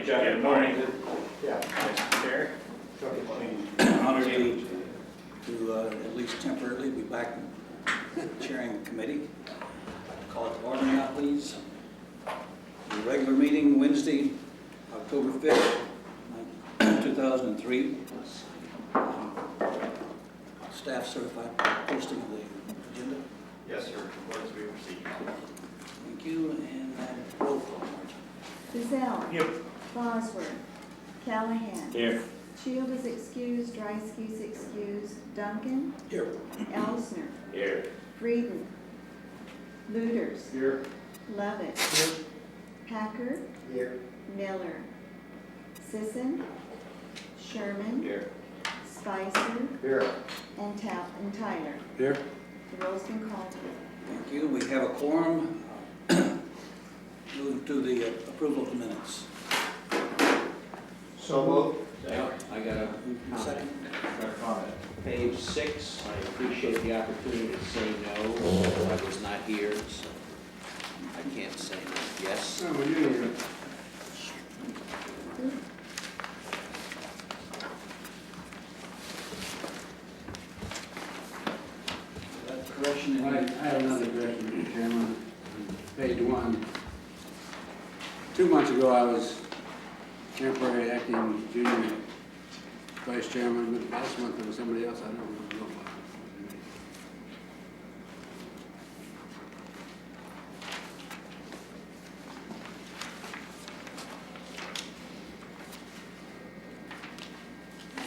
Jeff. Good morning. Yeah. Mr. Chair. Honored to at least temporarily be back chairing the committee. Call it to order now, please. The regular meeting Wednesday, October 5th, 2003. Staff certified posting of the agenda. Yes, sir. As we proceed. Thank you. And roll call, Martin. Gazelle. Here. Bosworth. Callahan. Here. Shield is excused. Drysky's excused. Duncan. Here. Elsner. Here. Frieden. Luders. Here. Lovett. Packer. Here. Miller. Sisson. Sherman. Here. Spicer. Here. And Tyler. Here. The roll's been called. Thank you. We have a quorum. Move to the approval of the minutes. So moved. I got a Second. comment. Page 6, I appreciate the opportunity to say no. I was not here, so I can't say yes. No, we knew. That correction. I have another correction, Mr. Chairman. On Page 1. 2 months ago, I was temporary acting junior vice chairman, but last month there was somebody else I don't know about.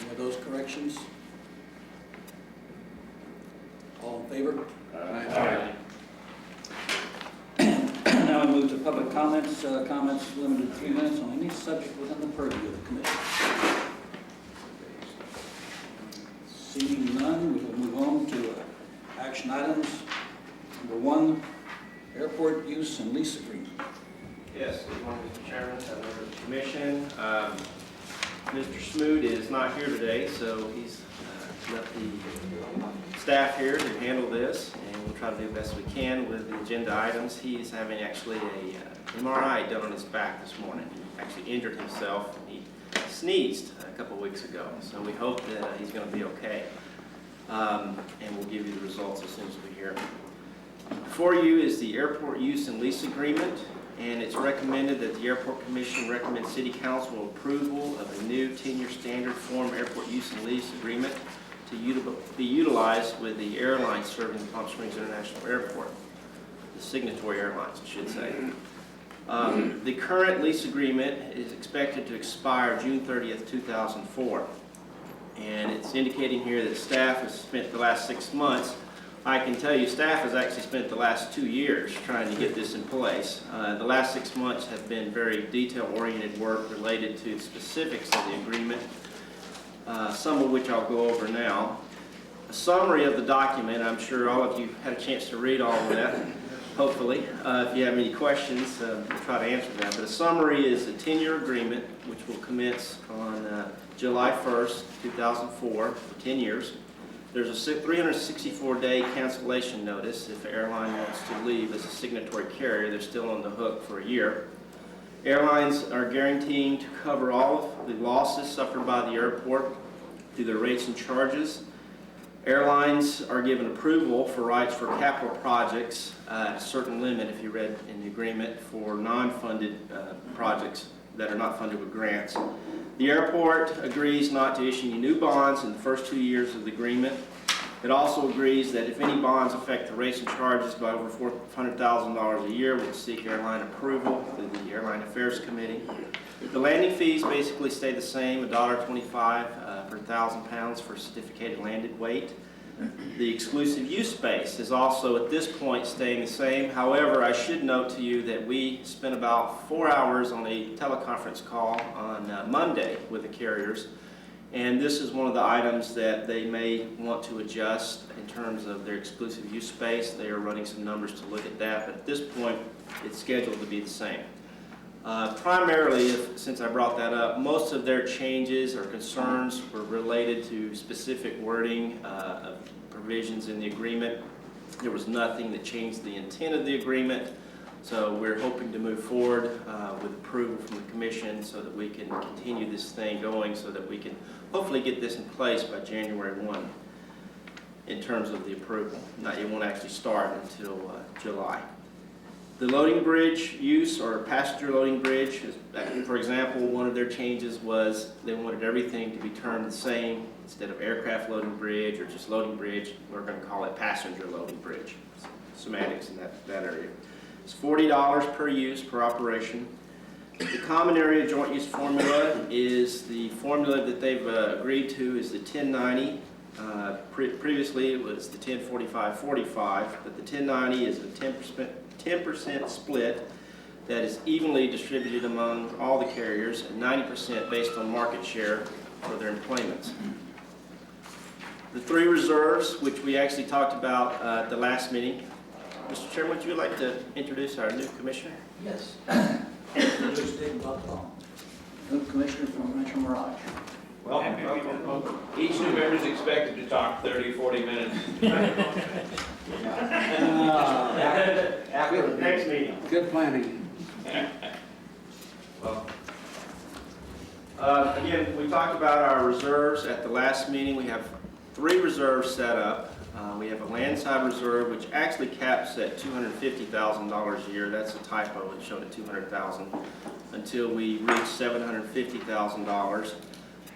With those corrections? All in favor? Aye. Now we move to public comments. Comments limited to 3 minutes on any subject within the purview of the committee. Seeing none, we will move on to action items. Number 1, airport use and lease agreement. Yes, good morning, Mr. Chairman, members of the commission. Mr. Smoot is not here today, so he's left the staff here to handle this, and we'll try to do the best we can with the agenda items. He's having actually a MRI done on his back this morning. He actually injured himself, and he sneezed a couple weeks ago, so we hope that he's going to be okay. And we'll give you the results as soon as we hear. Before you is the airport use and lease agreement, and it's recommended that the Airport Commission recommend City Council approval of a new 10-year standard form airport use and lease agreement to be utilized with the airlines serving the Palm Springs International Airport, the signatory airlines, I should say. The current lease agreement is expected to expire June 30th, 2004. And it's indicating here that staff has spent the last 6 months. I can tell you staff has actually spent the last 2 years trying to get this in place. The last 6 months have been very detail-oriented work related to the specifics of the agreement, some of which I'll go over now. A summary of the document, I'm sure all of you had a chance to read all of that, hopefully. If you have any questions, we'll try to answer them. But a summary is a 10-year agreement, which will commence on July 1st, 2004, for 10 years. There's a 364-day cancellation notice if the airline wants to leave as a signatory carrier. They're still on the hook for a year. Airlines are guaranteeing to cover all of the losses suffered by the airport through their rates and charges. Airlines are given approval for rights for capital projects at a certain limit, if you read in the agreement, for non-funded projects that are not funded with grants. The airport agrees not to issue any new bonds in the first 2 years of the agreement. It also agrees that if any bonds affect the rates and charges by over $400,000 a year, we'll seek airline approval through the Airline Affairs Committee. The landing fees basically stay the same, $1.25 per 1,000 pounds for certificated landed weight. The exclusive use space is also at this point staying the same. However, I should note to you that we spent about 4 hours on a teleconference call on Monday with the carriers, and this is one of the items that they may want to adjust in terms of their exclusive use space. They are running some numbers to look at that, but at this point it's scheduled to be the same. Primarily, since I brought that up, most of their changes or concerns were related to specific wording of provisions in the agreement. There was nothing that changed the intent of the agreement So we're hoping to move forward with approval from the commission so that we can continue this thing going so that we can hopefully get this in place by January 1 in terms of the approval. Now, it won't actually start until July. The loading bridge use, or passenger loading bridge, is, for example, one of their changes was they wanted everything to be termed the same. Instead of aircraft loading bridge or just loading bridge, we're going to call it passenger loading bridge. Semantics in that area. It's $40 per use per operation. The common area joint use formula is the formula that they've agreed to is the 1090. Previously it was the 1045-45, but the 1090 is a 10% split that is evenly distributed among all the carriers and 90% based on market share for their employments. The three reserves, which we actually talked about at the last meeting. Mr. Chairman, would you like to introduce our new commissioner? Yes. Introduce Dave Buckbaum, new commissioner from Rancho Mirage. Welcome. Each new member is expected to talk 30, 40 minutes. After the next meeting. Good planning. Well, again, we talked about our reserves at the last meeting. We have 3 reserves set up. We have a landside reserve, which actually caps at $250,000 a year. That's a typo. It showed at $200,000 until we reach $750,000.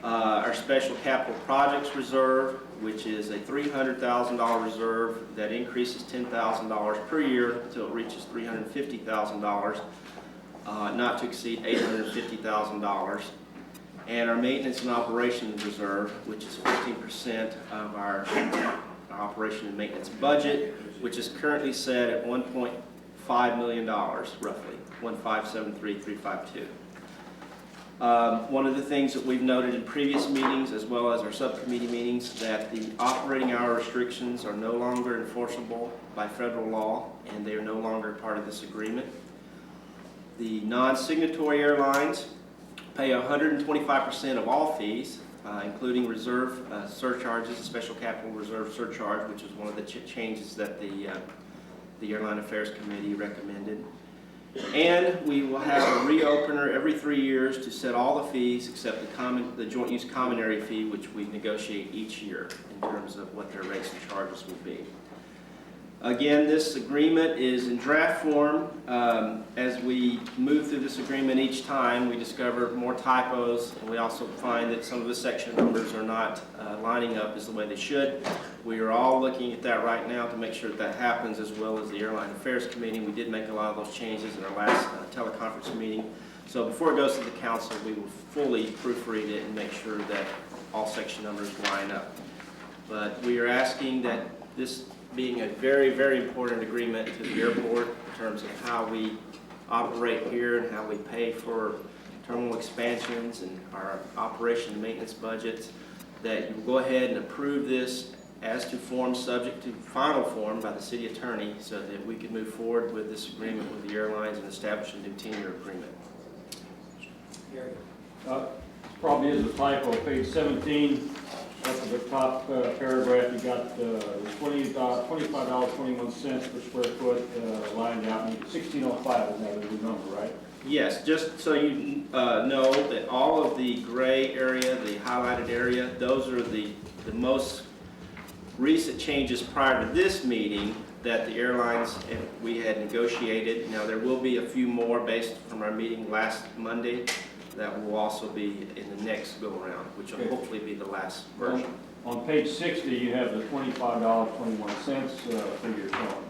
Our special capital projects reserve, which is a $300,000 reserve that increases $10,000 per year until it reaches $350,000, not to exceed $850,000. And our maintenance and operations reserve, which is 15% of our operation and maintenance budget, which is currently set at $1.5 million, roughly, 1573352. One of the things that we've noted in previous meetings, as well as our subcommittee meetings, that the operating hour restrictions are no longer enforceable by federal law, and they are no longer part of this agreement. The non-signatory airlines pay 125% of all fees, including reserve surcharges, special capital reserve surcharge, which is one of the changes that the Airline Affairs Committee recommended. And we will have a reopener every 3 years to set all the fees except the joint use common area fee, which we negotiate each year in terms of what their rates and charges will be. Again, this agreement is in draft form. As we move through this agreement each time, we discover more typos, and we also find that some of the section numbers are not lining up as the way they should. We are all looking at that right now to make sure that happens, as well as the Airline Affairs Committee. We did make a lot of those changes in our last teleconference meeting. So before it goes to the council, we will fully proofread it and make sure that all section numbers line up. But we are asking that this being a very, very important agreement to the airport in terms of how we operate here and how we pay for terminal expansions and our operation and maintenance budgets, that you will go ahead and approve this as to form, subject to final form by the city attorney, so that we can move forward with this agreement with the airlines and establish a new 10-year agreement. Probably is a typo, page 17, up at the top paragraph, you got $25.21 per square foot lined out, and 1605 is that a new number, right? Yes, just so you know that all of the gray area, the highlighted area, those are the most recent changes prior to this meeting that the airlines and we had negotiated. Now, there will be a few more based from our meeting last Monday that will also be in the next go-around, which will hopefully be the last version. On page 60, you have the $25.21 figure showing.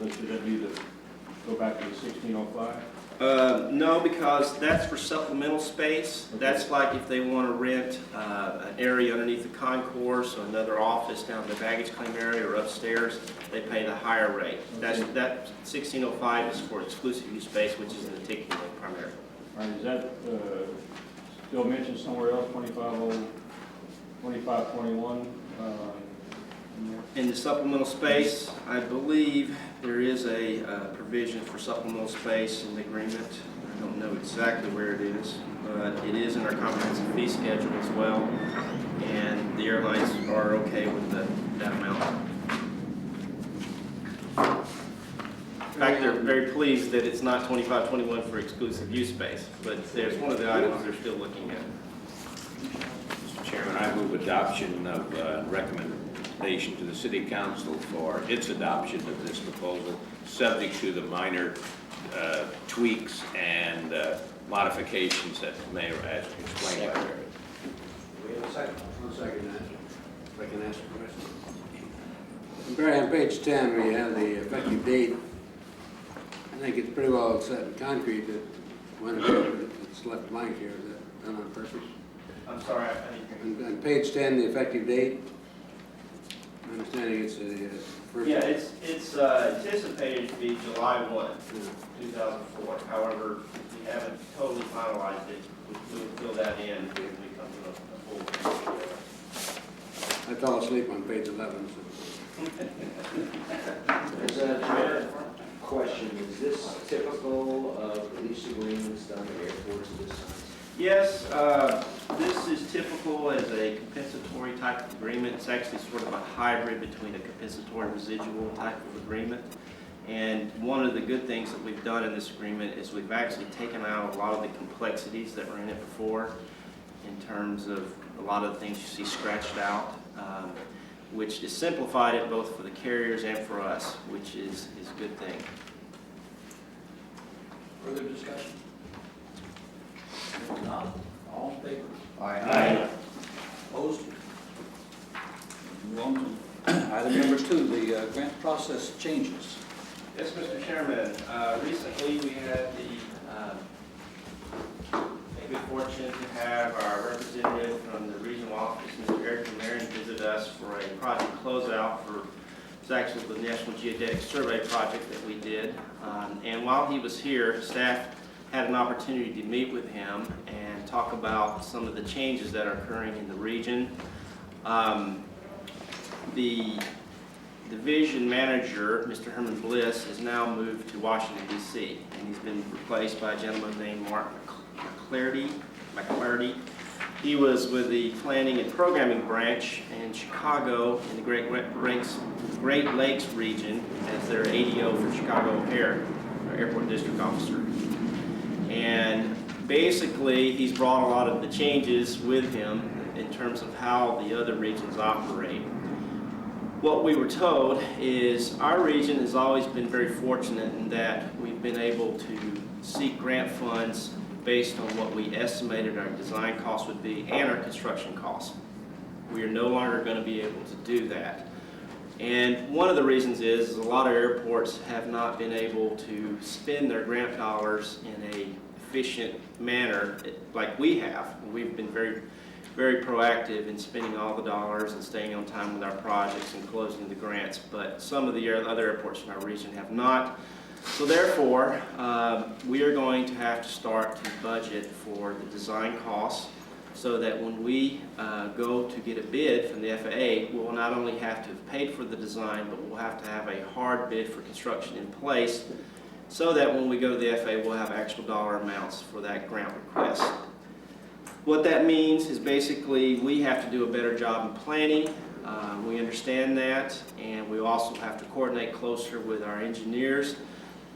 So should that be go back to the 1605? No, because that's for supplemental space. Okay. That's like if they want to rent an area underneath the concourse or another office down in the baggage claim area or upstairs, they pay the higher rate. Okay. That 1605 is for exclusive use space, which is in the ticketing room primarily. All right, is that still mentioned somewhere else, 2521? In the supplemental space, I believe there is a provision for supplemental space in the agreement. I don't know exactly where it is, but it is in our comprehensive fee schedule as well, and the airlines are okay with that amount. In fact, they're very pleased that it's not 2521 for exclusive use space, but there's one of the items they're still looking at. Mr. Chairman, I move adoption of recommendation to the city council for its adoption of this proposal, subject to the minor tweaks and modifications that the mayor has explained by Barry. We have a second. One second, if I can ask a question. Barry, on page 10, we have the effective date. I think it's pretty well set in concrete that when it's left blank here. Is that done on purpose? I'm sorry, I didn't hear you. On page 10, the effective date, my understanding it's the first. Yeah, it's anticipated to be July 1, 2004. However, we haven't totally finalized it. We'll fill that in when we come to a full. I fell asleep on page 11, so. There's a question, is this typical of lease agreements done at airports of this size? Yes, this is typical as a compensatory type of agreement. It's actually sort of a hybrid between a compensatory residual type of agreement. And one of the good things that we've done in this agreement is we've actually taken out a lot of the complexities that were in it before in terms of a lot of the things you see scratched out, which has simplified it both for the carriers and for us, which is a good thing. Further discussion? If not, all in favor? Aye. Opposed? Move on to item number 2, the grant process changes. Yes, Mr. Chairman. Recently, we had the good fortune to have our representative from the regional office, Mr. Eric Marion, visit us for a project closeout for, it's actually the National Geodetic Survey project that we did. And while he was here, staff had an opportunity to meet with him and talk about some of the changes that are occurring in the region. The division manager, Mr. Herman Bliss, has now moved to Washington, D.C., and he's been replaced by a gentleman named Mark McClarty. He was with the Planning and Programming Branch in Chicago in the Great Lakes region as their ADO for Chicago O'Hare, our Airport District Officer. And basically, he's brought a lot of the changes with him in terms of how the other regions operate. What we were told is our region has always been very fortunate in that we've been able to seek grant funds based on what we estimated our design costs would be and our construction costs. We are no longer going to be able to do that. And one of the reasons is a lot of airports have not been able to spend their grant dollars in a efficient manner like we have. We've been very proactive in spending all the dollars and staying on time with our projects and closing the grants, but some of the other airports in our region have not. So therefore, we are going to have to start to budget for the design costs so that when we go to get a bid from the FAA, we'll not only have to have paid for the design, but we'll have to have a hard bid for construction in place so that when we go to the FAA, we'll have actual dollar amounts for that grant request. What that means is basically we have to do a better job in planning. We understand that, and we also have to coordinate closer with our engineers.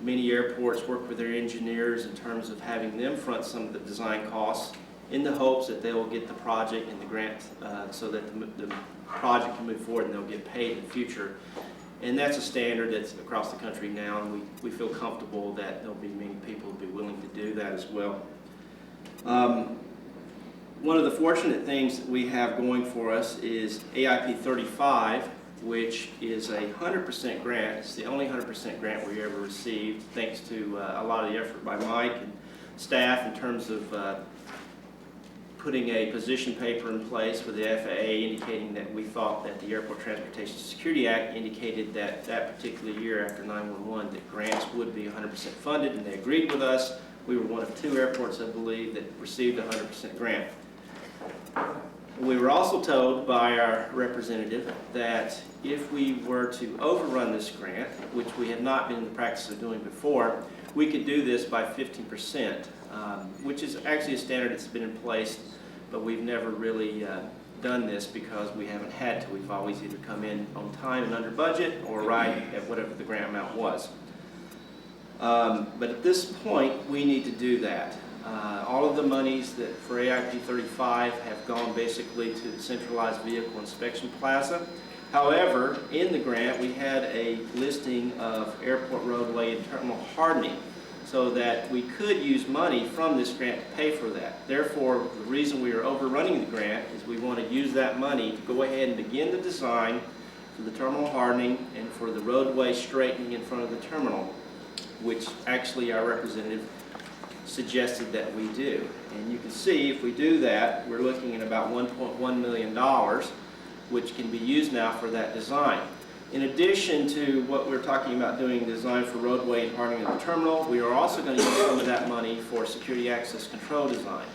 Many airports work with their engineers in terms of having them front some of the design costs in the hopes that they will get the project and the grant so that the project can move forward and they'll get paid in the future. And that's a standard that's across the country now, and we feel comfortable that there'll be many people who'll be willing to do that as well. One of the fortunate things that we have going for us is AIP 35, which is a 100% grant. It's the only 100% grant we ever received, thanks to a lot of the effort by Mike and staff in terms of putting a position paper in place with the FAA indicating that we thought that the Airport Transportation Security Act indicated that that particular year after 9/11 that grants would be 100% funded, and they agreed with us. We were one of 2 airports, I believe, that received a 100% grant. We were also told by our representative that if we were to overrun this grant, which we have not been in the practice of doing before, we could do this by 15%, which is actually a standard that's been in place, but we've never really done this because we haven't had to. We've always either come in on time and under budget or right at whatever the grant amount was. But at this point, we need to do that. All of the monies that for AIP 35 have gone basically to the centralized vehicle inspection plaza. However, in the grant, we had a listing of airport roadway and terminal hardening, so that we could use money from this grant to pay for that. Therefore, the reason we are overrunning the grant is we want to use that money to go ahead and begin the design for the terminal hardening and for the roadway straightening in front of the terminal, which actually our representative suggested that we do. And you can see if we do that, we're looking at about $1.1 million, which can be used now for that design. In addition to what we're talking about doing design for roadway and hardening of the terminal, we are also going to use some of that money for security access control design,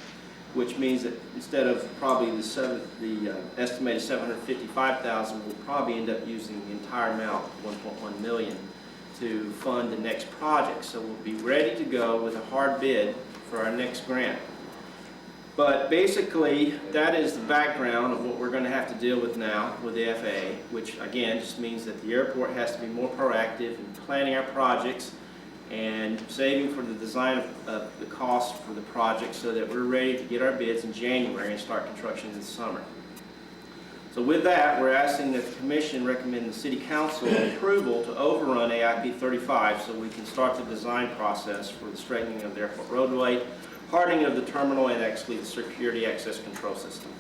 which means that instead of probably the estimated $755,000, we'll probably end up using the entire amount, $1.1 million, to fund the next project. So we'll be ready to go with a hard bid for our next grant. But basically, that is the background of what we're going to have to deal with now with the FAA, which again just means that the airport has to be more proactive in planning our projects and saving for the design of the cost for the project so that we're ready to get our bids in January and start construction this summer. So with that, we're asking that the Commission recommend the City Council approval to overrun AIP 35 so we can start the design process for the straightening of the airport roadway, hardening of the terminal, and actually the security access control system.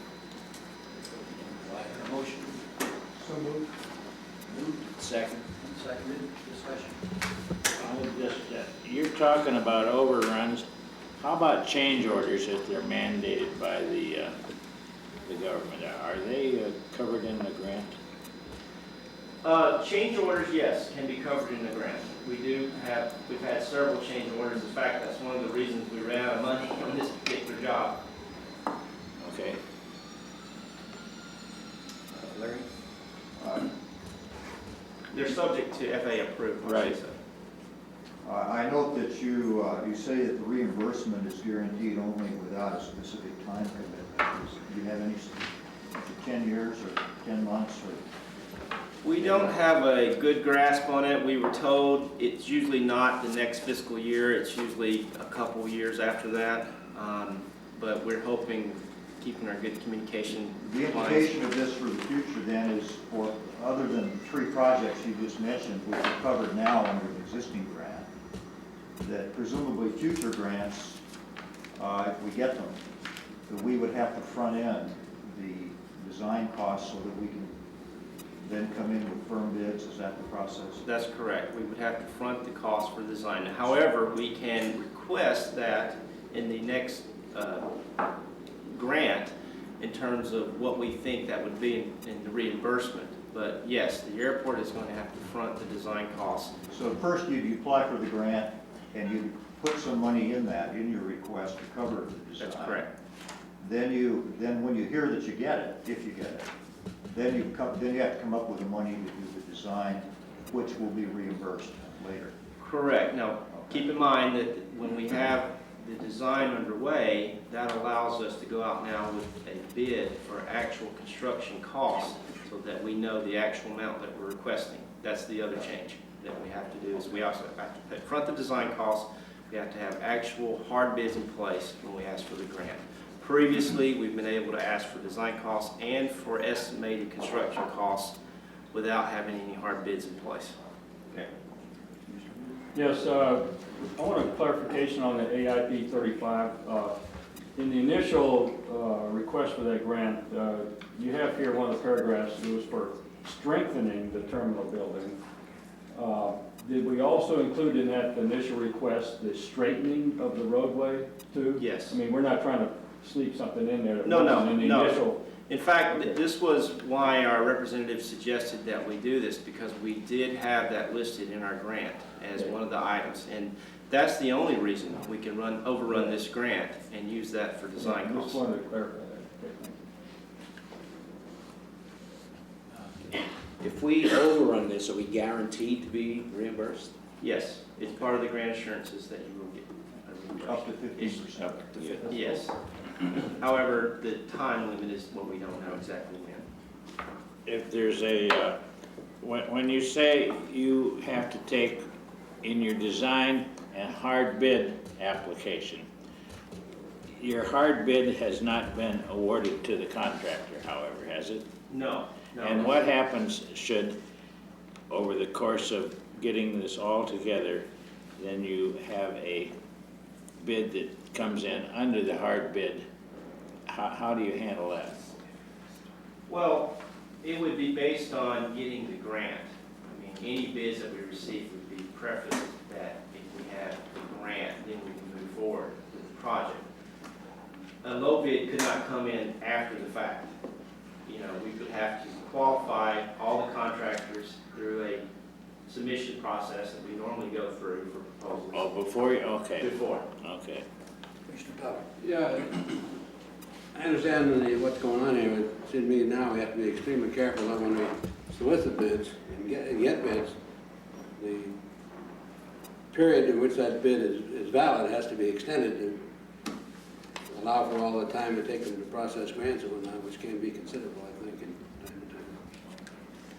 Do I have a motion? So moved. Moved. Second. Seconded. Discussion. You're talking about overruns. How about change orders if they're mandated by the government? Are they covered in the grant? Change orders, yes, can be covered in the grant. We've had several change orders. In fact, that's one of the reasons we ran out of money on this particular job. Okay. Larry? They're subject to FAA approval. I should Right. say. I note that you say that the reimbursement is guaranteed only without a specific time commitment. Do you have any, is it 10 years or 10 months or? We don't have a good grasp on it. We were told it's usually not the next fiscal year. It's usually a couple years after that. But we're hoping, keeping our good communication The lines. implication of this for the future then is for, other than 3 projects you just mentioned, which are covered now under the existing grant, that presumably future grants, if we get them, that we would have to front end the design costs so that we can then come in with firm bids. Is that the process? That's correct. We would have to front the cost for design. However, we can request that in the next grant in terms of what we think that would be in the reimbursement. But yes, the airport is going to have to front the design costs. So first you apply for the grant and you put some money in that, in your request to cover the design. That's correct. Then when you hear that you get it, if you get it, then you have to come up with the money to do the design, which will be reimbursed later. Correct. Now, keep in mind that when we have the design underway, that allows us to go out now with a bid for actual construction costs so that we know the actual amount that we're requesting. That's the other change that we have to do, is we also have to front the design costs. We have to have actual hard bids in place when we ask for the grant. Previously, we've been able to ask for design costs and for estimated construction costs without having any hard bids in place. Okay. Yes, I want a clarification on the AIP 35. In the initial request for that grant, you have here one of the paragraphs, it was for strengthening the terminal building. Did we also include in that initial request the straightening of the roadway too? Yes. I mean, we're not trying to sneak something in there that No, wasn't in the no. initial. In fact, this was why our representative suggested that we do this, because we did have that listed in our grant as one of the items. And that's the only reason we can overrun this grant and use that for design I just costs. wanted to clarify that. Okay, thank you. If we overrun this, are we guaranteed to be reimbursed? Yes, it's part of the grant assurances that you will get. Up to 15%. Yes. However, the time limit is what we don't know exactly when. If there's a, when you say you have to take in your design and hard bid application, your hard bid has not been awarded to the contractor, however, has it? No, no. And what happens should, over the course of getting this all together, then you have a bid that comes in under the hard bid? How do you handle that? Well, it would be based on getting the grant. I mean, any bids that we receive would be prefaced that if we have the grant, then we can move forward with the project. A low bid could not come in after the fact. You know, we would have to qualify all the contractors through a submission process that we normally go through for proposals. Oh, before you, okay, Before. okay. Commissioner Power. Yeah, I understand what's going on here. It seems to me now we have to be extremely careful that when we solicit bids and get bids, the period in which that bid is valid has to be extended to allow for all the time it takes them to process grants and whatnot, which can be considerable, I think, in time to time.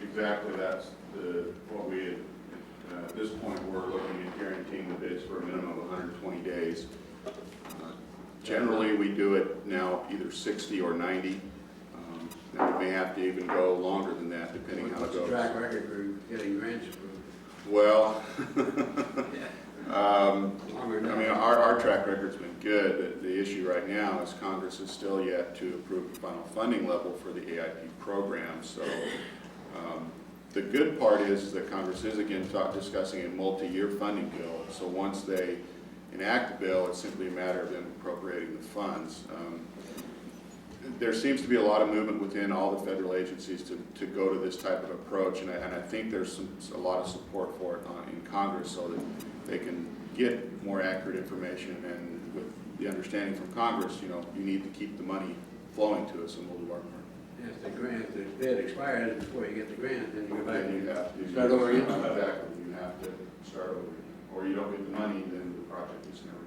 Exactly, that's what we, at this point, we're looking at guaranteeing the bids for a minimum of 120 days. Generally, we do it now either 60 or 90. Now, we may have to even go longer than that, depending how it What's the goes. track record for getting grants approved? Well, I Longer than mean, that. our track record's been good. The issue right now is Congress is still yet to approve the final funding level for the AIP program. So the good part is that Congress is again discussing a multi-year funding bill. So once they enact the bill, it's simply a matter of them appropriating the funds. There seems to be a lot of movement within all the federal agencies to go to this type of approach, and I think there's a lot of support for it in Congress so that they can get more accurate information, and with the understanding from Congress, you know, you need to keep the money flowing to us, and we'll do our part. Yes, the grant, the bid expires before you get the grant, then you go back Then and you have to start over again. Exactly, you have to start over, or you don't get the money, then the project is never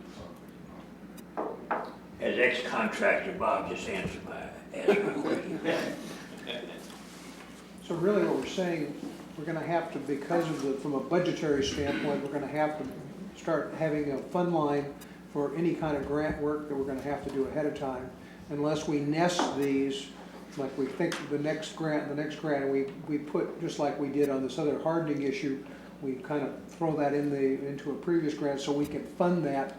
solved. As ex-contractor, Bob just answered my question. So really what we're saying, we're gonna have to, because of the, from a budgetary standpoint, we're gonna have to start having a fund line for any kind of grant work that we're gonna have to do ahead of time. Unless we nest these, like we think the next grant, and we put, just like we did on this other hardening issue, we kind of throw that into a previous grant so we can fund that,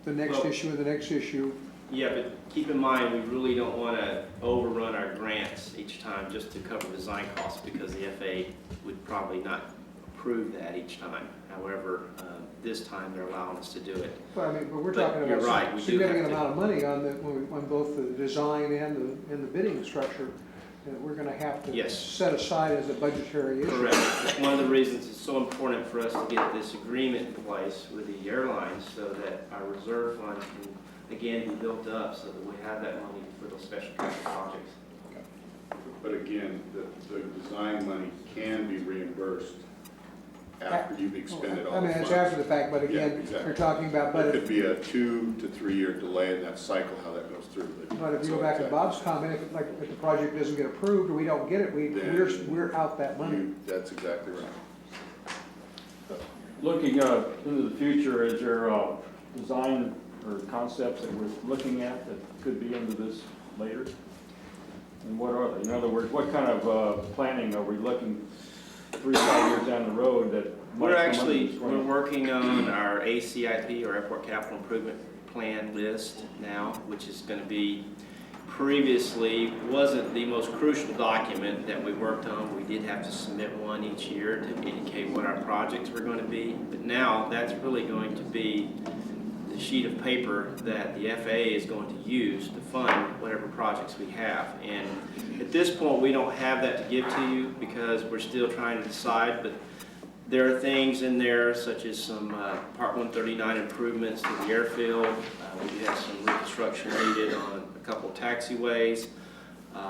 the next Well- issue and the next issue. Yeah, but keep in mind, we really don't want to overrun our grants each time just to cover design costs, because the FAA would probably not approve that each time. However, this time they're allowing us to do it. But I mean, but we're But talking you're about right, some we do have significant to- amount of money on both the design and the bidding structure that we're gonna have to Yes. set aside as a budgetary issue. Correct. It's one of the reasons it's so important for us to get this agreement in place with the airlines so that our reserve fund can, again, be built up so that we have that money for those special kind of projects. But again, the design money can be reimbursed after you've expended all I the mean, funds. it's after the fact, but Yeah, again, exactly. we're talking about, There but could be a 2 to 3 year delay in that cycle, how that goes through. if you go back to exactly. Bob's comment, if the project doesn't get approved or we don't get it, Then we're out that money. That's exactly right. Looking into the future, is there design or concepts that we're looking at that could be into this later? And what are they? In other words, what kind of planning are we looking 3-5 years down the road that might We're come under actually, this we're grant? working on our ACIP, or Airport Capital Improvement Plan list now, which is going to be, previously wasn't the most crucial document that we worked on. We did have to submit one each year to indicate what our projects were going to be. But now that's really going to be the sheet of paper that the FAA is going to use to fund whatever projects we have. And at this point, we don't have that to give to you because we're still trying to decide, but there are things in there such as some Part 139 improvements to the airfield. We do have some reconstruction needed on a couple of taxiways.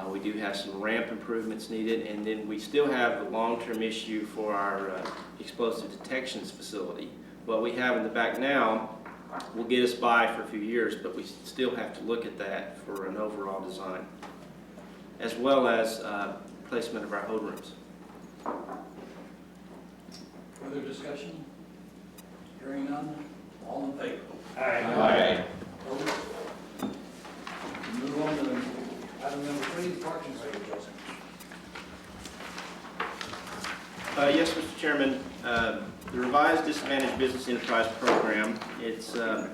We do have some ramp improvements needed, and then we still have the long-term issue for our explosive detections facility. What we have in the back now will get us by for a few years, but we still have to look at that for an overall design, as well as placement of our hold rooms. Further discussion? Hearing none, all in favor? Aye. Opposed? Move on to item number 3, parking rate adjustments. Yes, Mr. Chairman, the revised disadvantaged business enterprise program, it's, did I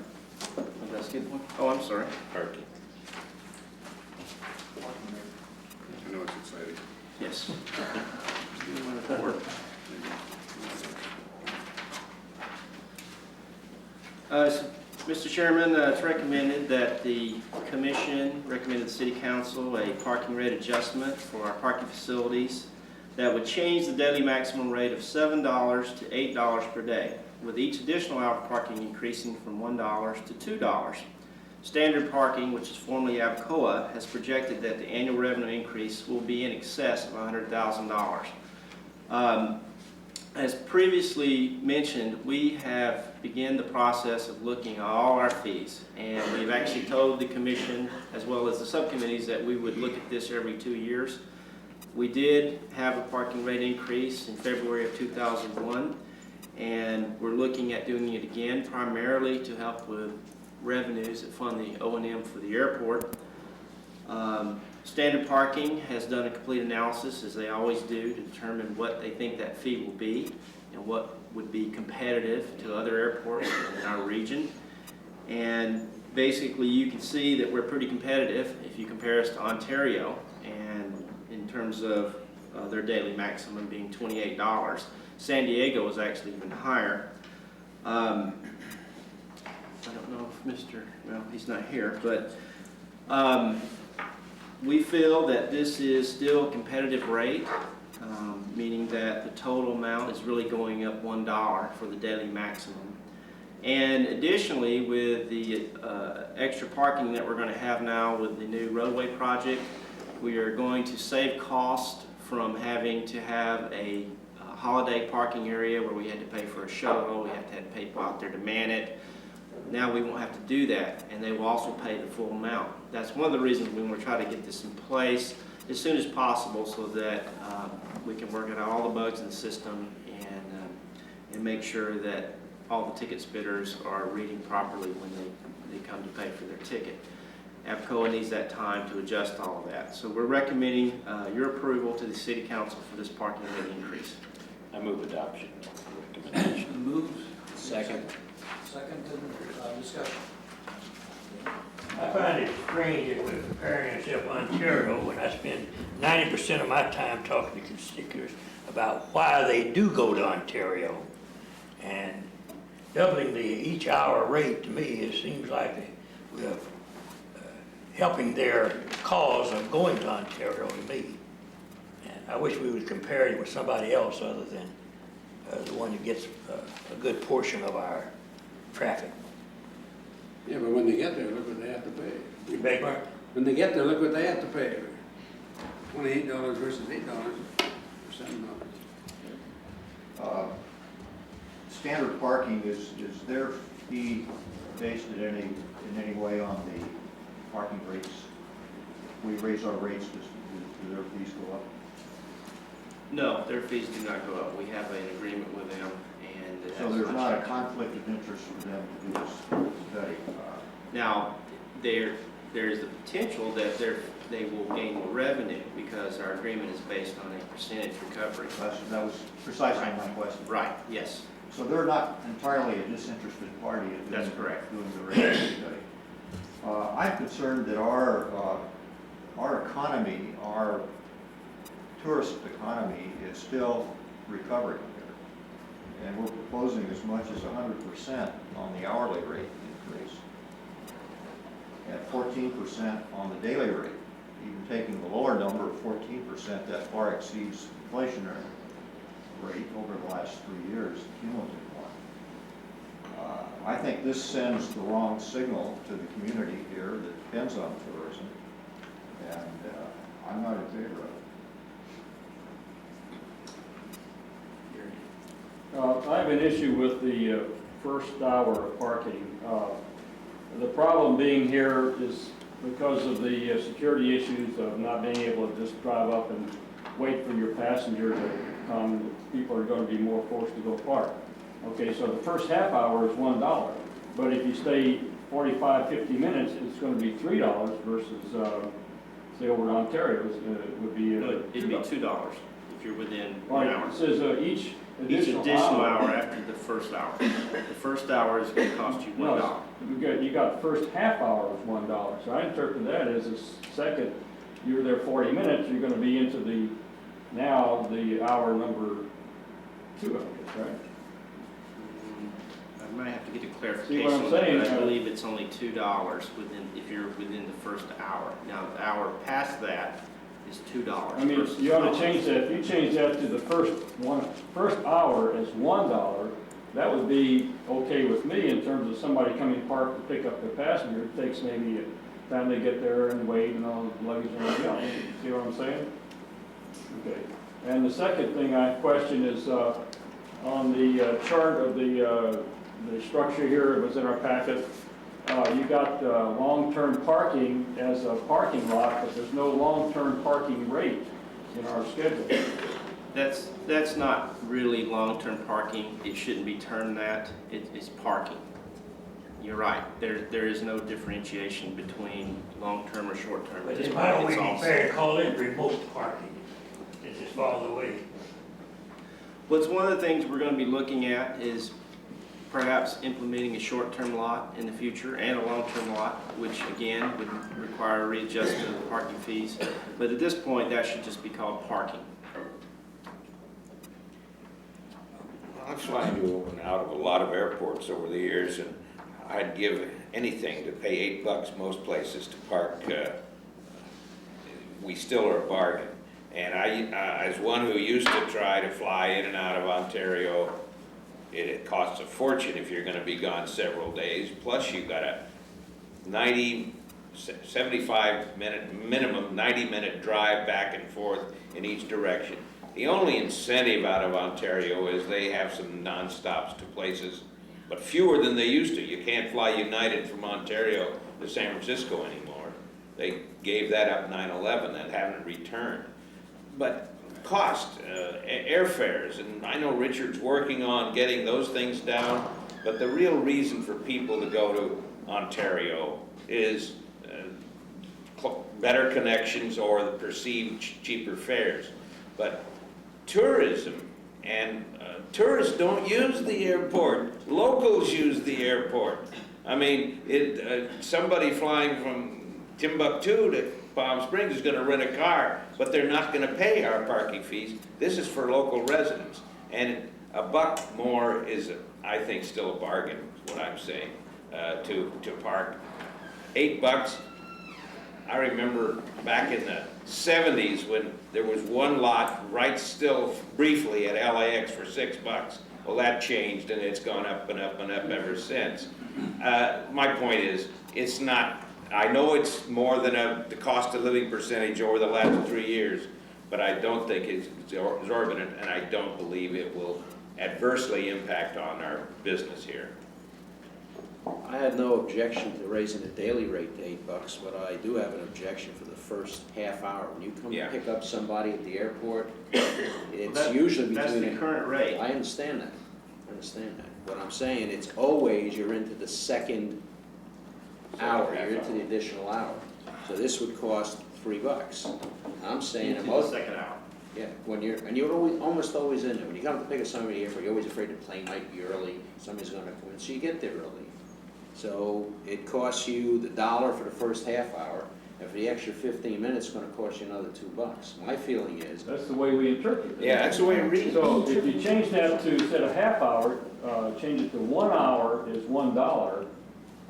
skip one? Oh, I'm sorry. Parking. I know it's exciting. Yes. Report. Mr. Chairman, it's recommended that the commission recommended the city council a parking rate adjustment for our parking facilities that would change the daily maximum rate of $7 to $8 per day, with each additional hour of parking increasing from $1 to $2. Standard parking, which is formerly ABCOA, has projected that the annual revenue increase will be in excess of $100,000. As previously mentioned, we have begun the process of looking at all our fees, and we've actually told the commission as well as the subcommittees that we would look at this every 2 years. We did have a parking rate increase in February of 2001, and we're looking at doing it again primarily to help with revenues that fund the O&M for the airport. Standard Parking has done a complete analysis, as they always do, to determine what they think that fee will be and what would be competitive to other airports in our region. And basically, you can see that we're pretty competitive if you compare us to Ontario, and in terms of their daily maximum being $28. San Diego is actually even higher. I don't know if well, he's not here, but we feel that this is still a competitive rate, meaning that the total amount is really going up $1 for the daily maximum. And additionally, with the extra parking that we're going to have now with the new roadway project, we are going to save cost from having to have a holiday parking area where we had to pay for a shuttle, we had to have people out there to man it. Now we won't have to do that, and they will also pay the full amount. That's one of the reasons we want to try to get this in place as soon as possible so that we can work out all the bugs in the system and make sure that all the ticket spitters are reading properly when they come to pay for their ticket. ABCOA needs that time to adjust all of that. So we're recommending your approval to the City Council for this parking rate increase. I move adoption. Recommendation. Moved. Second. Second, discussion. I find it strange that we're comparing ourselves to Ontario when I spend 90% of my time talking to constituents about why they do go to Ontario. And doubling the each hour rate, to me, it seems like we're helping their cause of going to Ontario to me. And I wish we would compare it with somebody else other than the one that gets a good portion of our traffic. Yeah, but when they get there, look what they have to pay. You beg pardon? When they get there, look what they have to pay. $28 versus $8 or $7. Standard parking is their fee based in any way on the parking rates? We raise our rates, do their fees go up? No, their fees do not go up. We have an agreement with them, and So there's not a conflict of interest for them to do this study? Now, there is the potential that they will gain more revenue because our agreement is based on a percentage recovery. That was precisely my question. Right, yes. So they're not entirely a disinterested party in That's correct. doing the rate study. I'm concerned that our economy, our tourist economy is still recovering here. And we're proposing as much as 100% on the hourly rate increase. At 14% on the daily rate. Even taking the lower number of 14%, that far exceeds inflationary rate over the last 3 years, the cumulative one. I think this sends the wrong signal to the community here that depends on tourism, and I'm not in favor of it. I have an issue with the first hour of parking. The problem being here is because of the security issues of not being able to just drive up and wait for your passenger to come, people are going to be more forced to go park. Okay, so the first half hour is $1, but if you stay 45, 50 minutes, it's gonna be $3 versus, say over in Ontario, would be. It'd be $2 if you're within 1 Right, hour. it says each Each additional additional hour. hour after the first hour. The first hour is gonna cost you $1. No, you got first half hour was $1. So I interpret that as a second, you were there 40 minutes, you're gonna be into the hour number 2 of it, right? I might have to get a See clarification what I'm on that, saying? but I believe it's only $2 if you're within the first hour. Now, the hour past that is $2 I mean, versus you ought to $1. change that, if you change that to the first hour as $1, that would be okay with me in terms of somebody coming parked to pick up their passenger. It takes maybe a time they get there and wait and all the luggage and everything else. See what I'm saying? Okay. And the second thing I question is, on the chart of the structure here, it was in our packet, you got long-term parking as a parking lot, but there's no long-term parking rate in our schedule. That's not really long-term parking. It shouldn't be termed that. It's parking. You're right. There is no differentiation between long-term or short-term. But It's it might parking. be It's all fair to call it remote parking. It just falls away. What's one of the things we're going to be looking at is perhaps implementing a short-term lot in the future and a long-term lot, which again would require a readjustment of the parking fees. But at this point, that should just be called parking. I've flying to and out of a lot of airports over the years, and I'd give anything to pay $8 most places to park. We still are a bargain. And as one who used to try to fly in and out of Ontario, it costs a fortune if you're gonna be gone several days. Plus you got a 75-minute, minimum 90-minute drive back and forth in each direction. The only incentive out of Ontario is they have some non-stops to places, but fewer than they used to. You can't fly United from Ontario to San Francisco anymore. They gave that up 9/11 and haven't returned. But cost, airfares, and I know Richard's working on getting those things down, but the real reason for people to go to Ontario is better connections or the perceived cheaper fares. But tourism, and tourists don't use the airport. Locals use the airport. I mean, somebody flying from Timbuktu to Palm Springs is going to rent a car, but they're not going to pay our parking fees. This is for local residents. And $1 more is, I think, still a bargain, is what I'm saying, to park. $8, I remember back in the 70s when there was one lot right still briefly at LAX for $6. Well, that changed and it's gone up and up and up ever since. My point is, it's not, I know it's more than the cost of living percentage over the last 3 years, but I don't think it's exorbitant, and I don't believe it will adversely impact on our business here. I had no objection to raising the daily rate to $8, but I do have an objection for the first half hour. When you come to Yeah. pick up somebody at the airport, it's That- usually That's between. the current rate. I understand that. I understand that. What I'm saying, it's always you're into the second hour, you're into the additional hour. So this would cost $3. I'm saying Into about the second hour. yeah, and you're almost always in there. When you come to pick up somebody at the airport, you're always afraid the plane might be early, somebody's gonna come in, so you get there early. So it costs you the $1 for the first half hour, and for the extra 15 minutes, it's gonna cost you another $2. My feeling is, That's the way we interpret it. Yeah, that's the way it reads. So if you change that to, instead of half hour, change it to 1 hour is $1,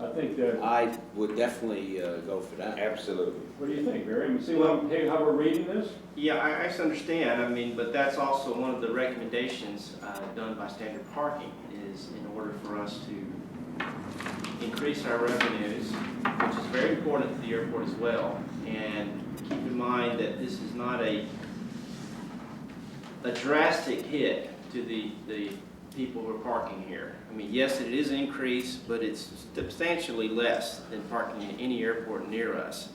I think that, I would definitely go for that. Absolutely. what do you think, Barry? You see how we're reading this? Yeah, I understand, I mean, but that's also one of the recommendations done by Standard Parking, is in order for us to increase our revenues, which is very important to the airport as well, and keep in mind that this is not a drastic hit to the people who are parking here. I mean, yes, it is an increase, but it's substantially less than parking in any airport near us.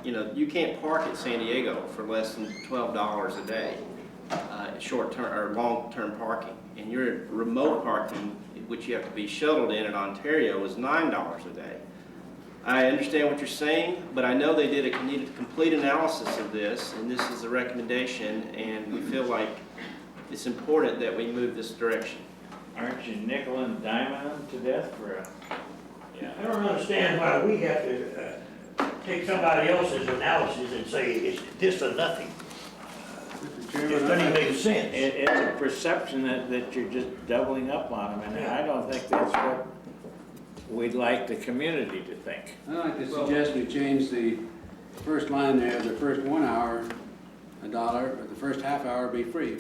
You know, you can't park at San Diego for less than $12 a day, short-term or long-term parking. and your remote parking, which you have to be shuttled in Ontario, is $9 a day. I understand what you're saying, but I know they did a complete analysis of this, and this is a recommendation, and we feel like it's important that we move this direction. Aren't you nickel and diming them to death for a, I don't understand why we have to take somebody else's analysis and say it's this or nothing. Mr. It doesn't even make sense. It's a perception that you're just doubling up on them, and I don't think that's what we'd like the community to think. I'd like to suggest we change the first line there, the first 1 hour, $1, but the first half hour be free.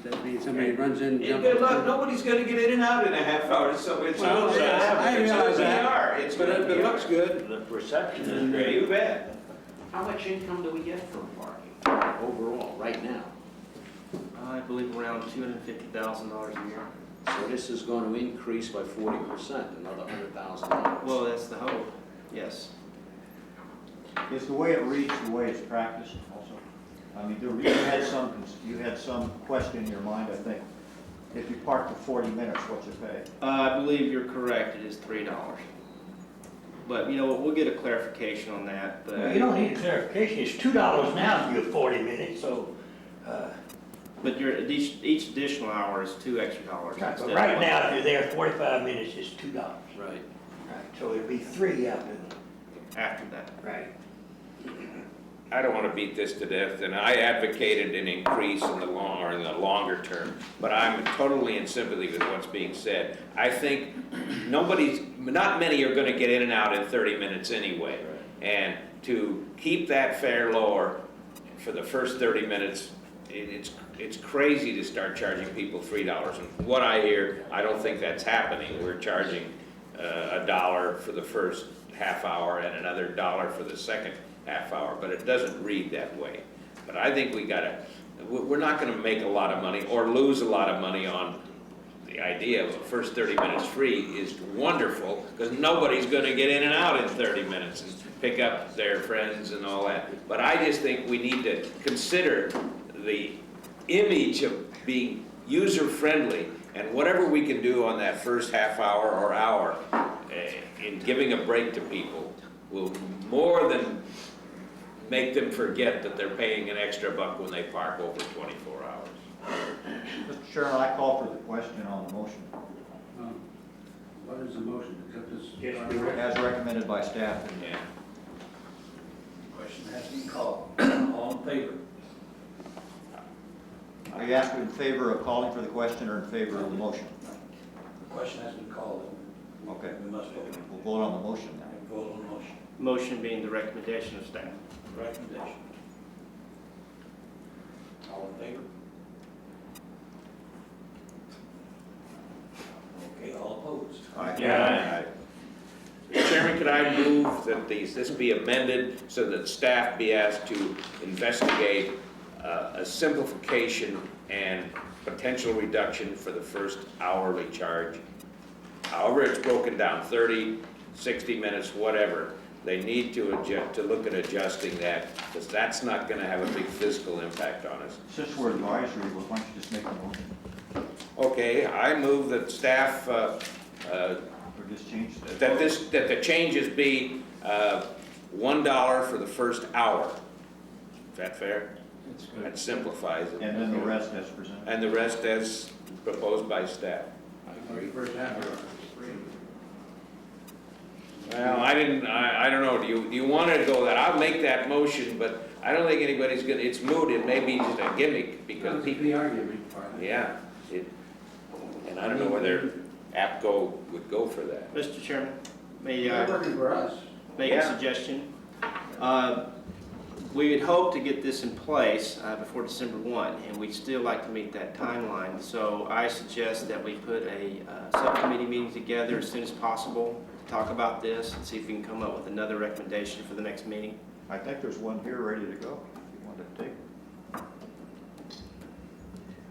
That means somebody runs in, jumps. Good luck, nobody's gonna get in and out in a half hour, so it's. Well, I realize that, It's but it looks good. The perception is great. You bet. How much income do we get from parking overall, right now? I believe around $250,000 a year. So this is going to increase by 40%, another $100,000. Well, that's the hope, yes. Is the way it reads the way it's practiced also? I mean, you had some question in your mind, I think. If you park for 40 minutes, what's it pay? I believe you're correct, it is $3. But, you know, we'll get a clarification on that, but. Well, you don't need a clarification. It's $2 now if you're 40 minutes, so. But each additional hour is $2 extra. But right now, if you're there 45 minutes, it's $2. Right. Right, so it'd be 3 After that. Right. I don't want to beat this to death, and I advocated an increase in the longer term, but I'm totally in sympathy with what's being said. I think not many are going to get in and out in 30 minutes anyway. And to keep that fare lower for the first 30 minutes, it's crazy to start charging people $3. And what I hear, I don't think that's happening. We're charging $1 for the first half hour and another $1 for the second half hour, but it doesn't read that way. But I think we're not gonna make a lot of money or lose a lot of money on the idea of the first 30 minutes free is wonderful, because nobody's gonna get in and out in 30 minutes and pick up their friends and all that. But I just think we need to consider the image of being user-friendly, and whatever we can do on that first half hour or hour in giving a break to people will more than make them forget that they're paying an extra $1 when they park over 24 hours. Mr. Chairman, I call for the question on the motion, What is the motion? Accept this? as recommended by staff. Yeah. Question has been called. All in favor? Are you asking in favor of calling for the question or in favor of the motion? The question has been called. Okay, We must vote. we'll vote on the motion now. Vote on the motion. Motion being the recommendation of staff. Recommendation. All in favor? Okay, all opposed? Yeah. Chairman, could I move that this be amended so that staff be asked to investigate a simplification and potential reduction for the first hourly charge? However it's broken down, 30, 60 minutes, whatever, they need to look at adjusting that, because that's not gonna have a big fiscal impact on us. Since we're advisory, well, why don't you just make the motion? Okay, I move that staff, Or just change that? that the changes be $1 for the first hour. Is that fair? That's good. That simplifies it. And then the rest as presented. And the rest as proposed by staff. I agree. First half hour. Well, I don't know, do you want to go that, I'll make that motion, but I don't think anybody's gonna, it's moot, it may be just a gimmick, because people, The argument part. yeah, and I don't know whether APCO would go for that. Mr. Chairman, may They're I working for us. make a Yeah. suggestion? We had hoped to get this in place before December 1, and we'd still like to meet that timeline. So I suggest that we put a subcommittee meeting together as soon as possible, to talk about this, and see if we can come up with another recommendation for the next meeting. I think there's one here ready to go, if you want to take it.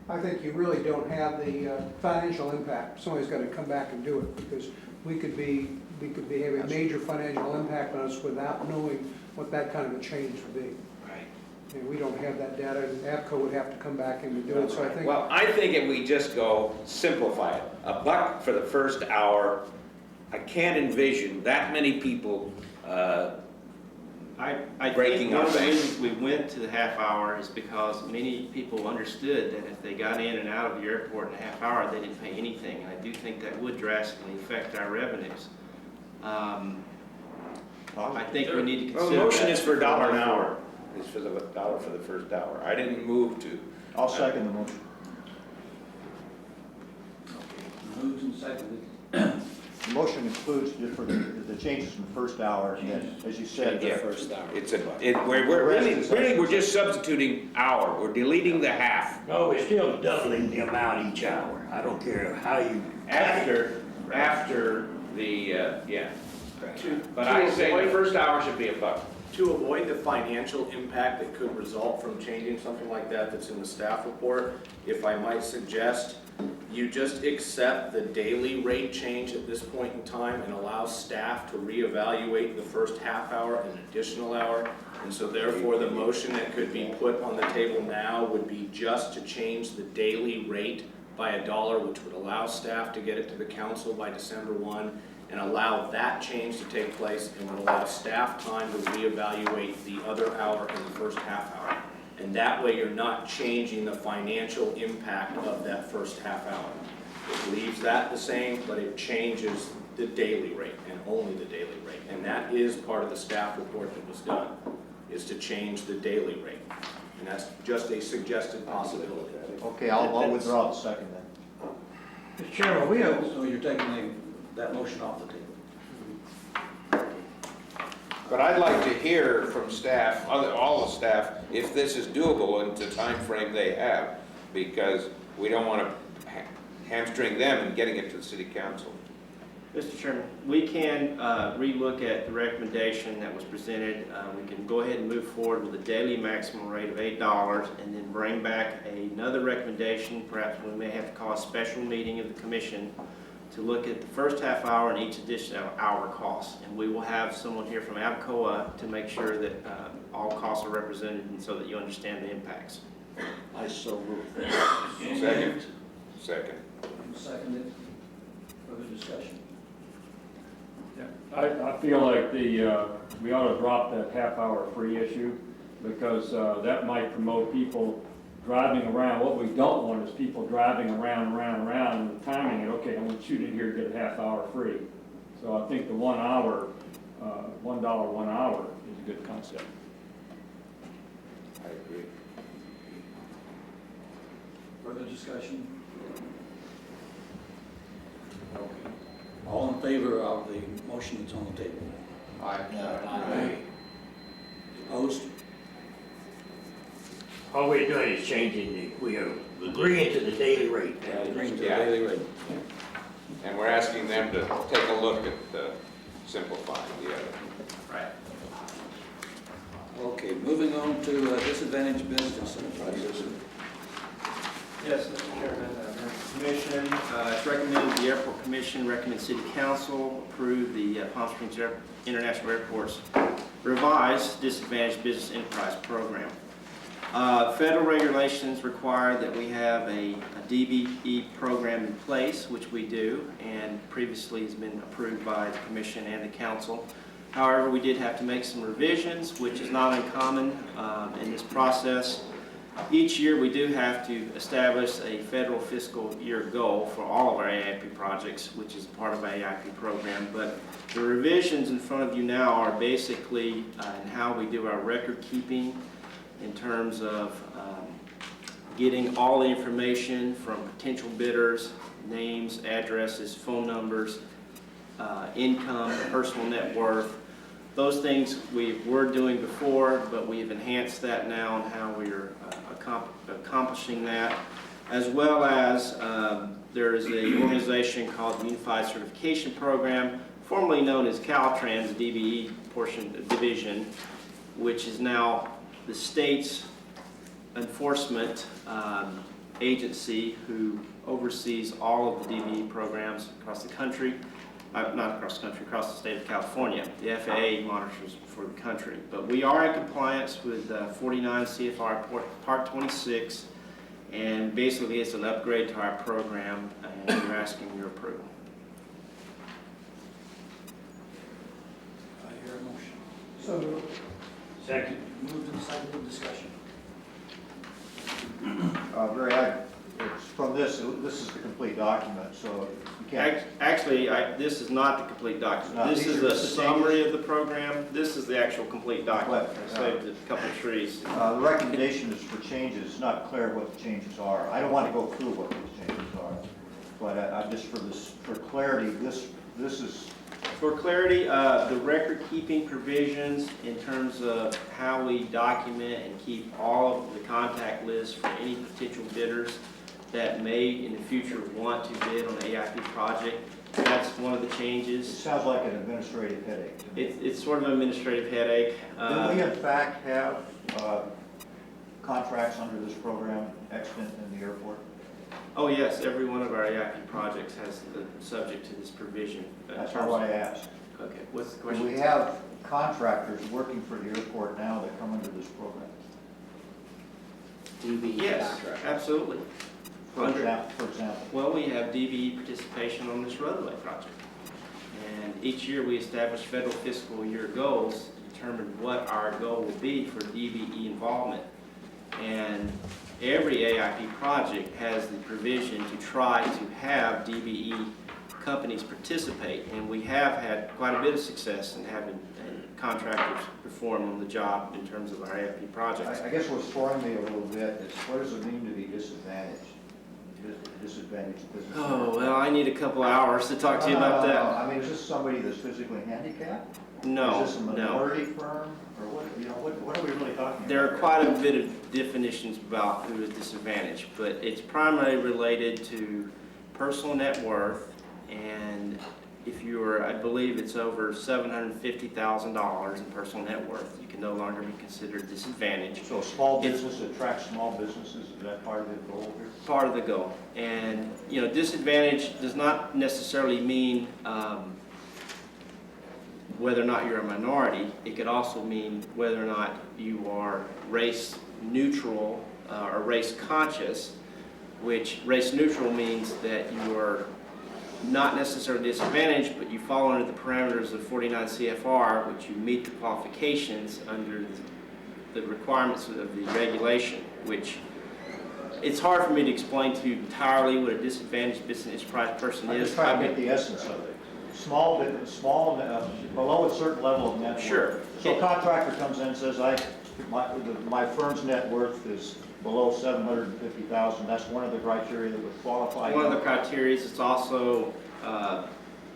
I think you really don't have the financial impact. Somebody's got to come back and do it, because we could be having a major financial impact on us without knowing what that kind of a change would be. Right. And we don't have that data, and APCO would have to come back and do it, so I think. Well, I think if we just go simplify it, $1 for the first hour, I can't envision that many people, I Breaking think one of the up. reasons we went to the half hour is because many people understood that if they got in and out of the airport in a half hour, they didn't pay anything. And I do think that would drastically affect our revenues. I think we need to well, consider the motion that. is for $1 an hour. It's for the $1 for the first hour. I didn't move to. I'll second the motion. Moved and seconded. The motion includes just for the changes in the first hour, and then, as you said, Yeah. First hour. We're just substituting hour. We're deleting the half. No, we're still doubling the amount each hour. I don't care how you. After the, yeah. But I say the first hour should be $1. To avoid the financial impact that could result from changing something like that that's in the staff report, if I might suggest, you just accept the daily rate change at this point in time and allow staff to reevaluate the first half hour and additional hour. And so therefore, the motion that could be put on the table now would be just to change the daily rate by $1, which would allow staff to get it to the council by December 1, and allow that change to take place, and would allow staff time to reevaluate the other hour in the first half hour. And that way you're not changing the financial impact of that first half hour. It leaves that the same, but it changes the daily rate and only the daily rate. And that is part of the staff report that was done, is to change the daily rate. And that's just a suggested possibility. Okay, I'll withdraw the second then. Mr. Chairman, we have, So you're taking that motion off the table? But I'd like to hear from staff, all the staff, if this is doable in the time frame they have, because we don't want to hamstring them in getting it to the city council. Mr. Chairman, we can relook at the recommendation that was presented. We can go ahead and move forward with a daily maximum rate of $8 and then bring back another recommendation. Perhaps we may have to call a special meeting of the commission to look at the first half hour and each additional hour cost. And we will have someone here from APCOA to make sure that all costs are represented and so that you understand the impacts. I so move. Second? Second. Seconded. Further discussion? I feel like we ought to drop that half-hour free issue, because that might promote people driving around. What we don't want is people driving around, and timing it, okay, I'm gonna shoot it here, get a half hour free. So I think the 1 hour, $1 1 hour is a good concept. I agree. Further discussion? All in favor of the motion that's on the table? Aye. Opposed? all we're doing is changing we are agreeing to the daily rate. Agreeing to the Yeah. daily rate. And we're asking them to take a look at simplifying the other. Right. Okay, moving on to disadvantaged business enterprises. Yes, Mr. Chairman, Commission, it's recommended the Airport Commission recommend City Council approve the Palm Springs International Airport's revised Disadvantaged Business Enterprise Program. Federal regulations require that we have a DBE program in place, which we do, and previously has been approved by the Commission and the Council. However, we did have to make some revisions, which is not uncommon in this process. Each year, we do have to establish a federal fiscal year goal for all of our AIP projects, which is part of our AIP program. But the revisions in front of you now are basically in how we do our record keeping in terms of getting all the information from potential bidders, names, addresses, phone numbers, income, personal net worth. Those things we were doing before, but we've enhanced that now and how we're accomplishing that, as well as there is an organization called the Unified Certification Program, formerly known as Caltrans DBE division, which is now the state's enforcement agency who oversees all of the DBE programs across the country. not across the country, across the state of California. The FAA monitors for the country. But we are in compliance with 49 CFR Part 26, and basically it's an upgrade to our program, and we're asking your approval. I hear a motion. So moved. Second. Moved and seconded, discussion. It's from this is the complete document, so you can't. Actually, this is not the complete document. This is a summary of the program. This is the actual complete document. I saved a couple of trees. The recommendation is for changes. It's not clear what the changes are. I don't want to go through what these changes are, but I just for clarity, this is. For clarity, the record-keeping provisions in terms of how we document and keep all of the contact lists for any potential bidders that may in the future want to bid on the AIP project, that's one of the It changes. sounds like an administrative headache. It's sort of an administrative headache. Do we in fact have contracts under this program extant in the airport? Oh yes, every one of our AIP projects has the subject to this provision. That's not what I asked. Okay, what's the Do question? we have contractors working for the airport now that come under this program? DB Yes, contract. absolutely. For example. Well, we have DBE participation on this roadway project. And each year we establish federal fiscal year goals to determine what our goal will be for DBE involvement. And every AIP project has the provision to try to have DBE companies participate. And we have had quite a bit of success in having contractors perform on the job in terms of our AIP projects. I guess what's throwing me a little bit is what does it mean to be disadvantaged? Disadvantaged business? Oh, well, I need a couple hours to talk to you about that. I mean, is this somebody that's physically handicapped? No, Is this a no. minority firm? Or what are we really talking about? There are quite a bit of definitions about who is disadvantaged, but it's primarily related to personal net worth, and if you're, I believe it's over $750,000 in personal net worth, you can no longer be considered disadvantaged. So small business attracts small businesses, is that part of the goal here? Part of the goal. And, you know, disadvantage does not necessarily mean whether or not you're a minority. It could also mean whether or not you are race neutral or race conscious, which race neutral means that you are not necessarily disadvantaged, but you fall under the parameters of 49 CFR, which you meet the qualifications under the requirements of the regulation, which it's hard for me to explain to you entirely what a disadvantaged business person I'm is. just trying to get the essence of it. Small, below a certain level of net worth. Sure. So a contractor comes in and says, my firm's net worth is below $750,000. That's one of the criteria that would qualify. One of the criteria is also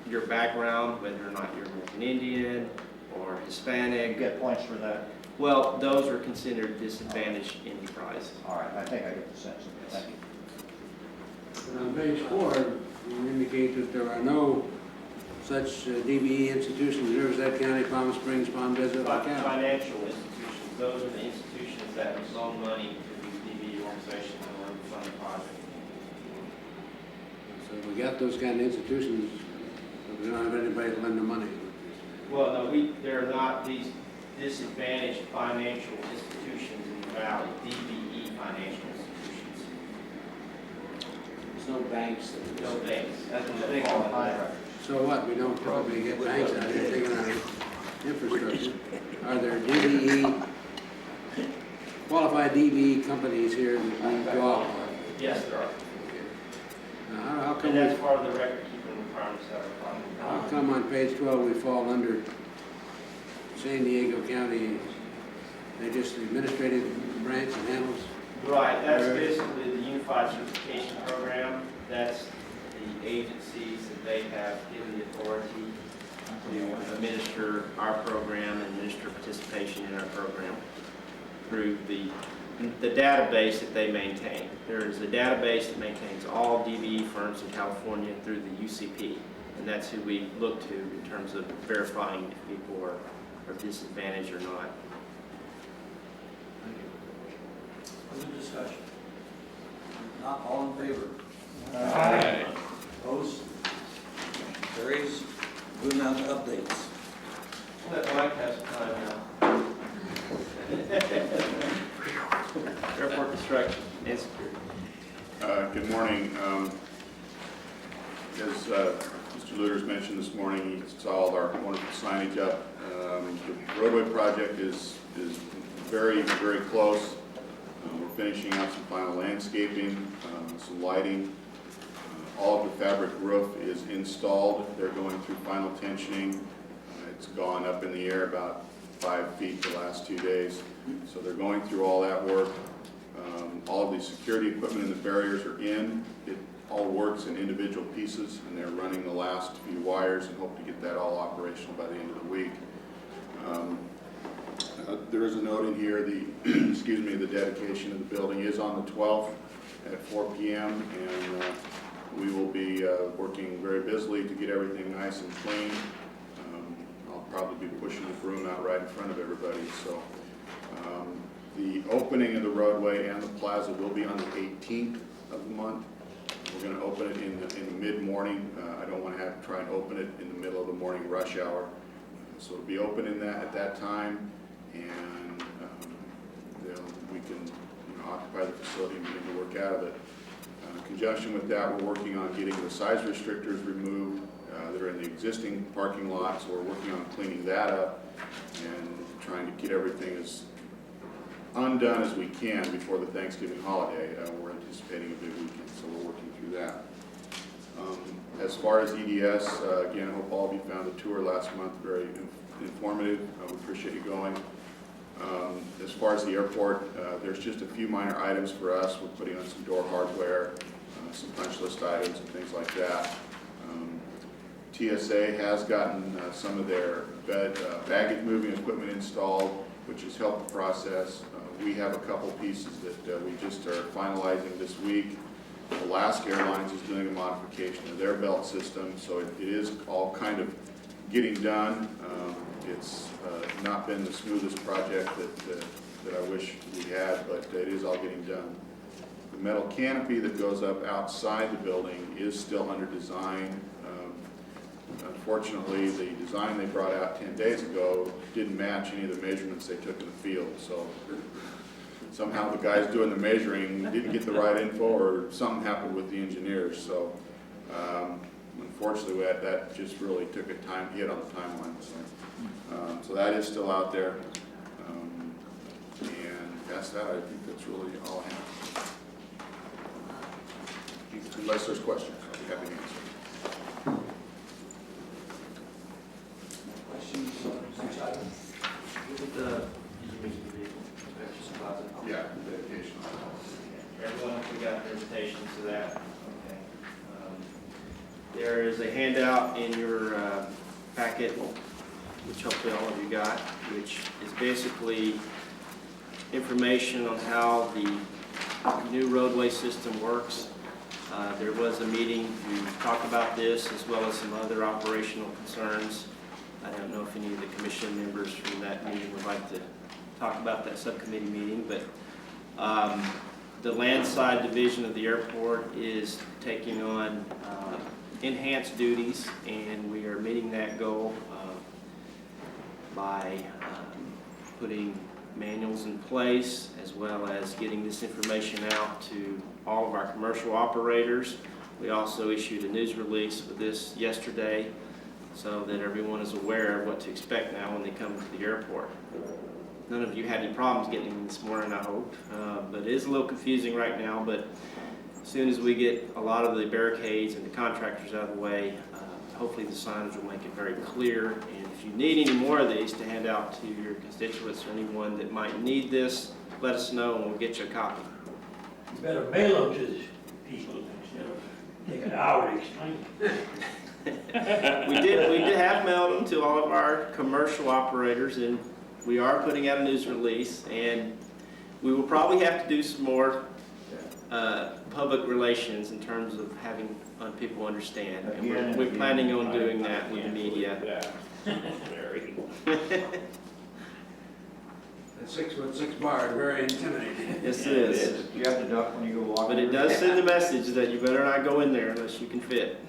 your background, whether or not you're American Indian or You Hispanic. get points for that. Well, those are considered disadvantaged enterprises. All right, I think I get the sense of it. Thank you. And on page 4, you indicate that there are no such DBE institutions in Riverside County, Palm Springs, Palm Desert, or County. Financial institutions, those are the institutions that loan money to these DBE organizations in order to fund the project. So we got those kind of institutions, but we don't have anybody to lend the money. Well, no, there are not these disadvantaged financial institutions in the valley, DBE financial institutions. There's no banks that. No banks, that's what they call it. So what, we don't typically get banks out here taking our infrastructure. Are there DBE, qualified DBE companies here that we go out for? Yes, there are. Now, how come And that's we, part of the record-keeping requirements that are how followed. come on page 12 we fall under San Diego County, they just administrative branch and handles? Right, that's basically the Unified Certification Program. That's the agencies that they have given the authority to administer our program and administer participation in our program through the database that they maintain. There is a database that maintains all DBE firms in California through the UCP, and that's who we look to in terms of verifying if people are disadvantaged or not. Further discussion? Not all in favor? Aye. Opposed? Carries. as Mr. Luter's mentioned this morning, he installed our wonderful signage up. The roadway project is very, very close. We're finishing out some final landscaping, some lighting. All of the fabric roof is installed. They're going through final tensioning. It's gone up in the air about 5 feet the last 2 days. So they're going through all that work. All of the security equipment and the barriers are in. It all works in individual pieces, and they're running the last few wires and hope to get that all operational by the end of the week. There is a note in here, the, excuse me, the dedication of the building is on the 12th at 4 p.m. and we will be working very busily to get everything nice and clean. I'll probably be pushing the broom out right in front of everybody. So the opening of the roadway and the plaza will be on the 18th of the month. We're going to open it in the mid-morning. I don't want to have to try and open it in the middle of the morning rush hour. So it'll be open in at that time, and then we can occupy the facility and begin to work out of it. In conjunction with that, we're working on getting the size restrictors removed that are in the existing parking lot, so we're working on cleaning that up and trying to get everything as undone as we can before the Thanksgiving holiday. We're anticipating a big weekend, so we're working through that. As far as EDS, again, I hope all of you found the tour last month very informative. We appreciate you going. As far as the airport, there's just a few minor items for us. We're putting on some door hardware, some punch list items and things like that. TSA has gotten some of their baggage moving equipment installed, which has helped the process. We have a couple pieces that we just are finalizing this week. Alaska Airlines is doing a modification of their belt system, so it is all kind of getting done. It's not been the smoothest project that I wish we had, but it is all getting done. The metal canopy that goes up outside the building is still under design. Unfortunately, the design they brought out 10 days ago didn't match any of the measurements they took in the field. So somehow the guys doing the measuring didn't get the right info, or something happened with the engineers. So unfortunately, that just really took a hit on the timeline. So that is still out there. And past that, I think that's really all I have. Unless there's questions, I'll be happy to answer. Yeah, dedication. Everyone, we got the invitation to that. Okay. There is a handout in your packet, which hopefully all of you got, which is basically information on how the new roadway system works. There was a meeting to talk about this, as well as some other operational concerns. I don't know if any of the commission members from that meeting would like to talk about that subcommittee meeting, but the landside division of the airport is taking on enhanced duties, and we are meeting that goal by putting manuals in place, as well as getting this information out to all of our commercial operators. We also issued a news release with this yesterday, so that everyone is aware of what to expect now when they come to the airport. None of you had any problems getting in this morning, I hope, but it is a little confusing right now. But as soon as we get a lot of the barricades and the contractors out of the way, hopefully the signage will make it very clear. And if you need any more of these to hand out to your constituents or anyone that might need this, let us know and we'll get you a copy. You better mail them to the people instead of take an hour to explain. We did have mailed them to all of our commercial operators, and we are putting out a news release, and we will probably have to do some more public relations in terms of having people understand. And we're planning on doing that with the media. That 6'6" bar is very intimidating. Yes, it is. You have to duck when you go walking. But it does send the message that you better not go in there unless you can fit.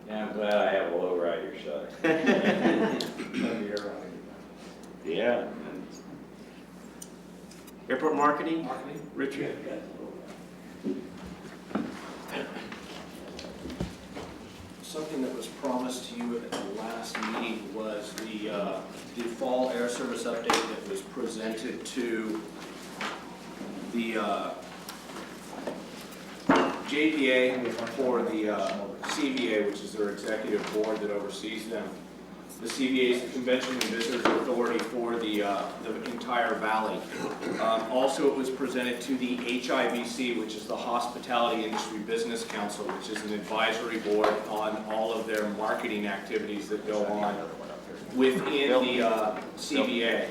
Yeah, I'm glad I have a low rider, so. Yeah. Airport marketing, Richard? something that was promised to you at the last meeting was the fall air service update that was presented to the JPA for the CVA, which is their executive board that oversees them. The CVA is the Convention and Visitors Authority for the entire valley. Also, it was presented to the HIVC, which is the Hospitality Industry Business Council, which is an advisory board on all of their marketing activities that go on within the CVA.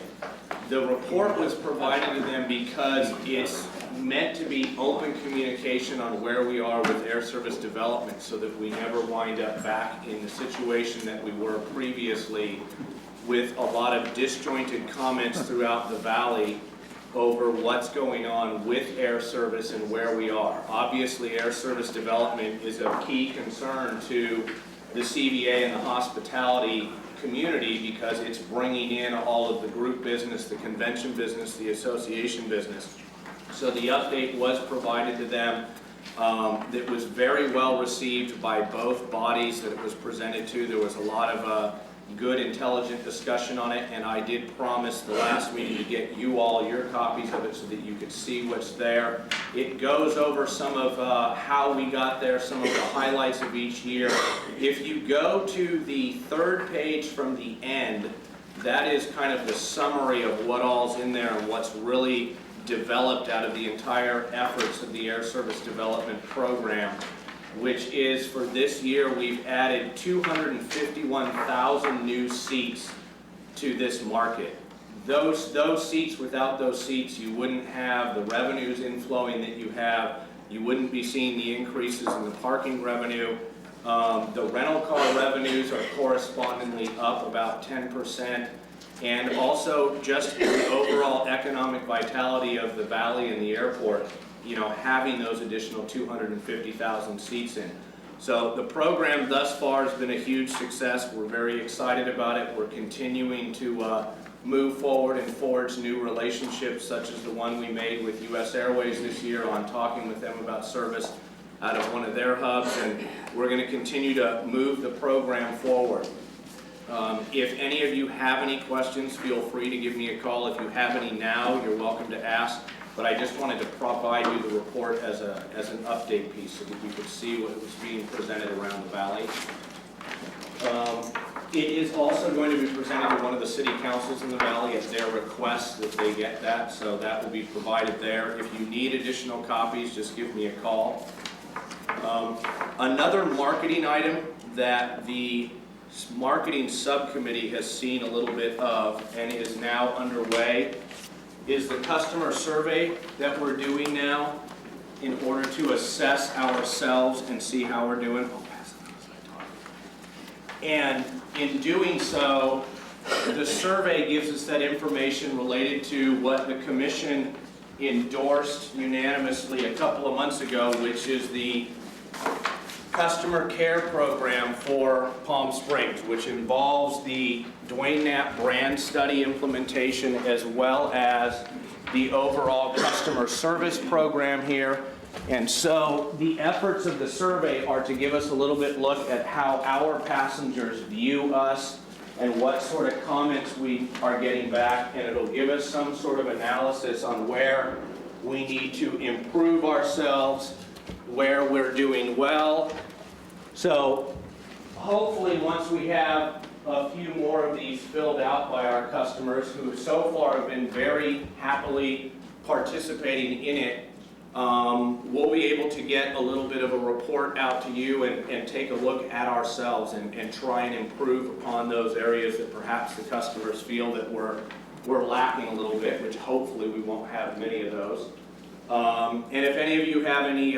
The report was provided to them because it's meant to be open communication on where we are with air service development so that we never wind up back in the situation that we were previously with a lot of disjointed comments throughout the valley over what's going on with air service and where we are. Obviously, air service development is a key concern to the CVA and the hospitality community because it's bringing in all of the group business, the convention business, the association business. So the update was provided to them. That was very well received by both bodies that it was presented to. There was a lot of good, intelligent discussion on it, and I did promise the last meeting to get you all your copies of it so that you could see what's there. It goes over some of how we got there, some of the highlights of each year. If you go to the third page from the end, that is kind of the summary of what all's in there and what's really developed out of the entire efforts of the Air Service Development Program, which is for this year we've added 251,000 new seats to this market. Those seats, without those seats, you wouldn't have the revenues inflowing that you have. You wouldn't be seeing the increases in the parking revenue. The rental car revenues are correspondingly up about 10%. And also just the overall economic vitality of the valley and the airport, you know, having those additional 250,000 seats in. So the program thus far has been a huge success. We're very excited about it. We're continuing to move forward and forge new relationships such as the one we made with US Airways this year on talking with them about service out of one of their hubs, and we're going to continue to move the program forward. If any of you have any questions, feel free to give me a call. If you have any now, you're welcome to ask. But I just wanted to provide you the report as an update piece so that you could see what was being presented around the valley. It is also going to be presented to one of the city councils in the valley at their request that they get that, so that will be provided there. If you need additional copies, just give me a call. Another marketing item that the marketing subcommittee has seen a little bit of and is now underway is the customer survey that we're doing now in order to assess ourselves and see how we're doing. And in doing so, the survey gives us that information related to what the commission endorsed unanimously a couple of months ago, which is the customer care program for Palm Springs, which involves the Dwayne Knapp brand study implementation as well as the overall customer service program here. And so the efforts of the survey are to give us a little bit look at how our passengers view us and what sort of comments we are getting back, and it'll give us some sort of analysis on where we need to improve ourselves, where we're doing well. So hopefully once we have a few more of these filled out by our customers who so far have been very happily participating in it, we'll be able to get a little bit of a report out to you and take a look at ourselves and try and improve upon those areas that perhaps the customers feel that we're lacking a little bit, which hopefully we won't have many of those. And if any of you have any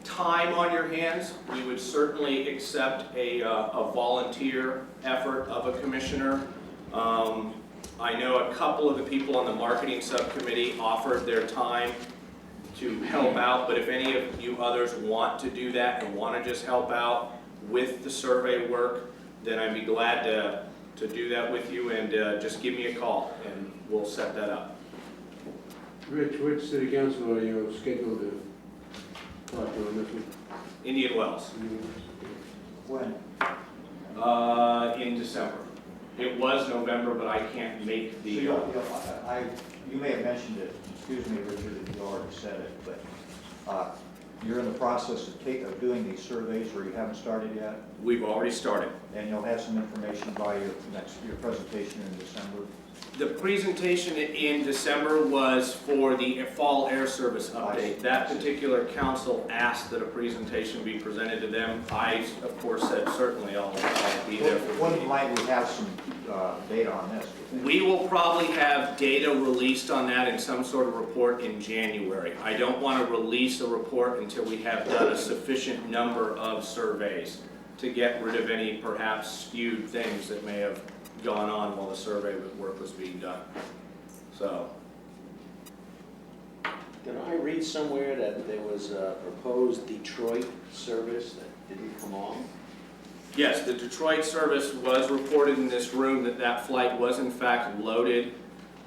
time on your hands, we would certainly accept a volunteer effort of a commissioner. I know a couple of the people on the marketing subcommittee offered their time to help out, but if any of you others want to do that and want to just help out with the survey work, then I'd be glad to do that with you, and just give me a call and we'll set that up. Rich, which city council are you scheduled to talk to on this one? Indian Wells. When? In December. It was November, but I can't make So the, you may have mentioned it, excuse me, Richard, if you already said it, but you're in the process of doing these surveys, or you haven't started yet? we've already started. And you'll have some information by your presentation in December? The presentation in December was for the fall air service update. That particular council asked that a presentation be presented to them. I, of course, said certainly I'll be there for the When meeting. might we have some data on this? We will probably have data released on that in some sort of report in January. I don't want to release a report until we have done a sufficient number of surveys to get rid of any perhaps skewed things that may have gone on while the survey work was being done. So, Did I read somewhere that there was a proposed Detroit service that didn't come on? yes, the Detroit service was reported in this room that that flight was in fact loaded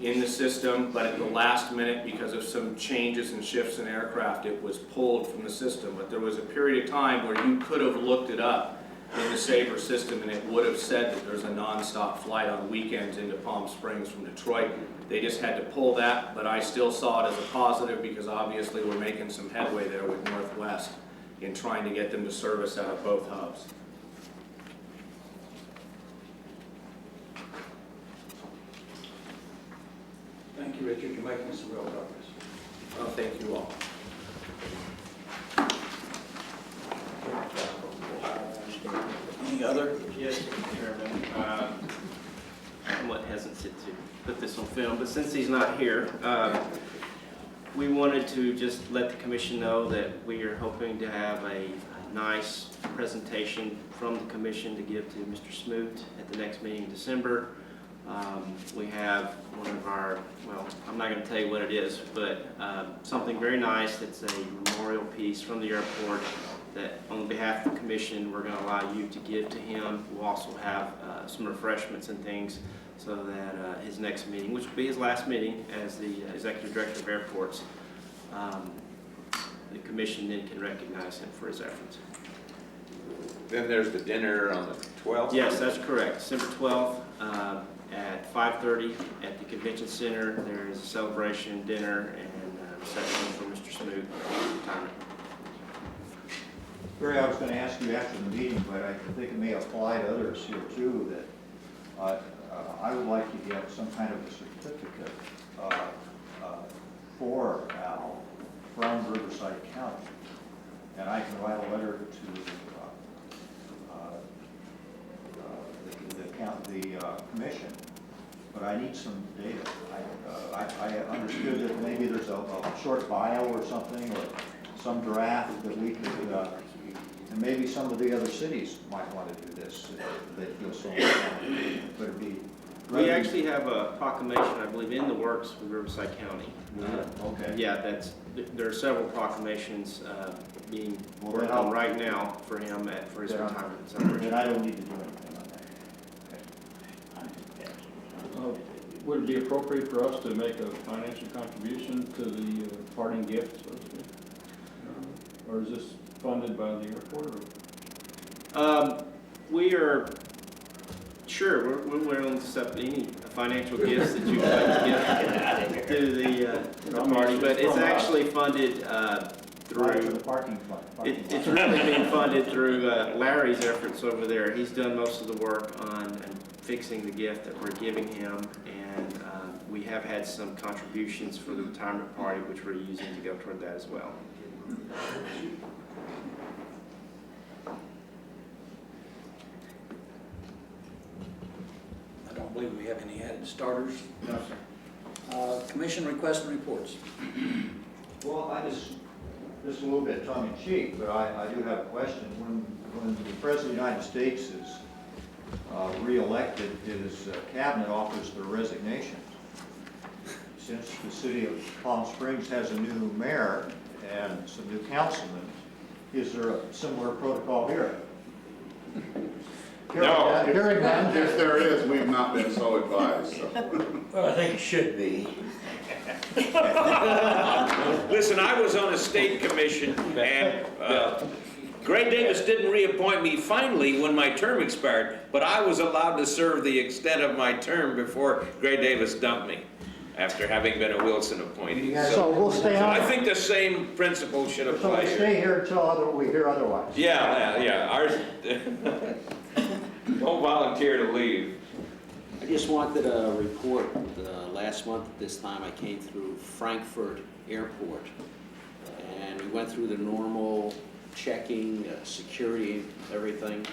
in the system, but at the last minute, because of some changes and shifts in aircraft, it was pulled from the system. But there was a period of time where you could have looked it up in the Sabre system, and it would have said that there's a nonstop flight on weekends into Palm Springs from Detroit. They just had to pull that, but I still saw it as a positive because obviously we're making some headway there with Northwest in trying to get them to service out of both hubs. Thank you, Richard, you're making some real progress. Oh, thank you all. Any other? Yes, Mr. Chairman. Somewhat hesitant to put this on film, but since he's not here, we wanted to just let the commission know that we are hoping to have a nice presentation from the commission to give to Mr. Smoot at the next meeting in December. We have one of our, well, I'm not going to tell you what it is, but something very nice that's a memorial piece from the airport that on behalf of the commission, we're going to allow you to give to him. We'll also have some refreshments and things so that his next meeting, which will be his last meeting as the Executive Director of Airports, the commission then can recognize him for his efforts. Then there's the dinner on the 12th? Yes, that's correct. December 12th at 5:30 at the Convention Center. There is a celebration dinner and reception for Mr. Smoot. Retirement. Barry, I was going to ask you after the meeting, but I think it may apply to others here too, that I would like to get some kind of a certificate for Al from Riverside County. And I can write a letter to the commission, but I need some data. I understood that maybe there's a short bio or something, or some draft that we could, and maybe some of the other cities might want to do this if they feel so inclined. But it'd be. We actually have a proclamation, I believe, in the works with Riverside County. Okay. Yeah, there are several proclamations being worked on right now for him for his retirement celebration. Then I don't need to do anything on that. Would it be appropriate for us to make a financial contribution to the parting gift, so to speak? Or is this funded by the airport? Or? We are, sure, we're willing to accept any financial gifts that you'd like to give to the party, but it's actually funded Right, through, the parking fund. it's really being funded through Larry's efforts over there. He's done most of the work on fixing the gift that we're giving him, and we have had some contributions for the retirement party, which we're using to go toward that as well. I don't believe we have any added starters. No, sir. Commission requests and reports. Well, just a little bit tongue in cheek, but I do have a question. When the President of the United States is re-elected, his cabinet offers their resignation. Since the city of Palm Springs has a new mayor and some new councilmen, is there a similar protocol here? No. Hearing none. If there is, we've not been so advised, so. Well, I think it should be. Listen, I was on a state commission, and Gray Davis didn't reappoint me finally when my term expired, but I was allowed to serve the extent of my term before Gray Davis dumped me, after having been a Wilson appointee. So we'll stay I on, think the same principle should so apply we'll here. stay here until we hear otherwise. Yeah, ours, don't volunteer to leave. I just wanted a report. Last month at this time, I came through Frankfurt Airport, and we went through the normal checking, security, everything,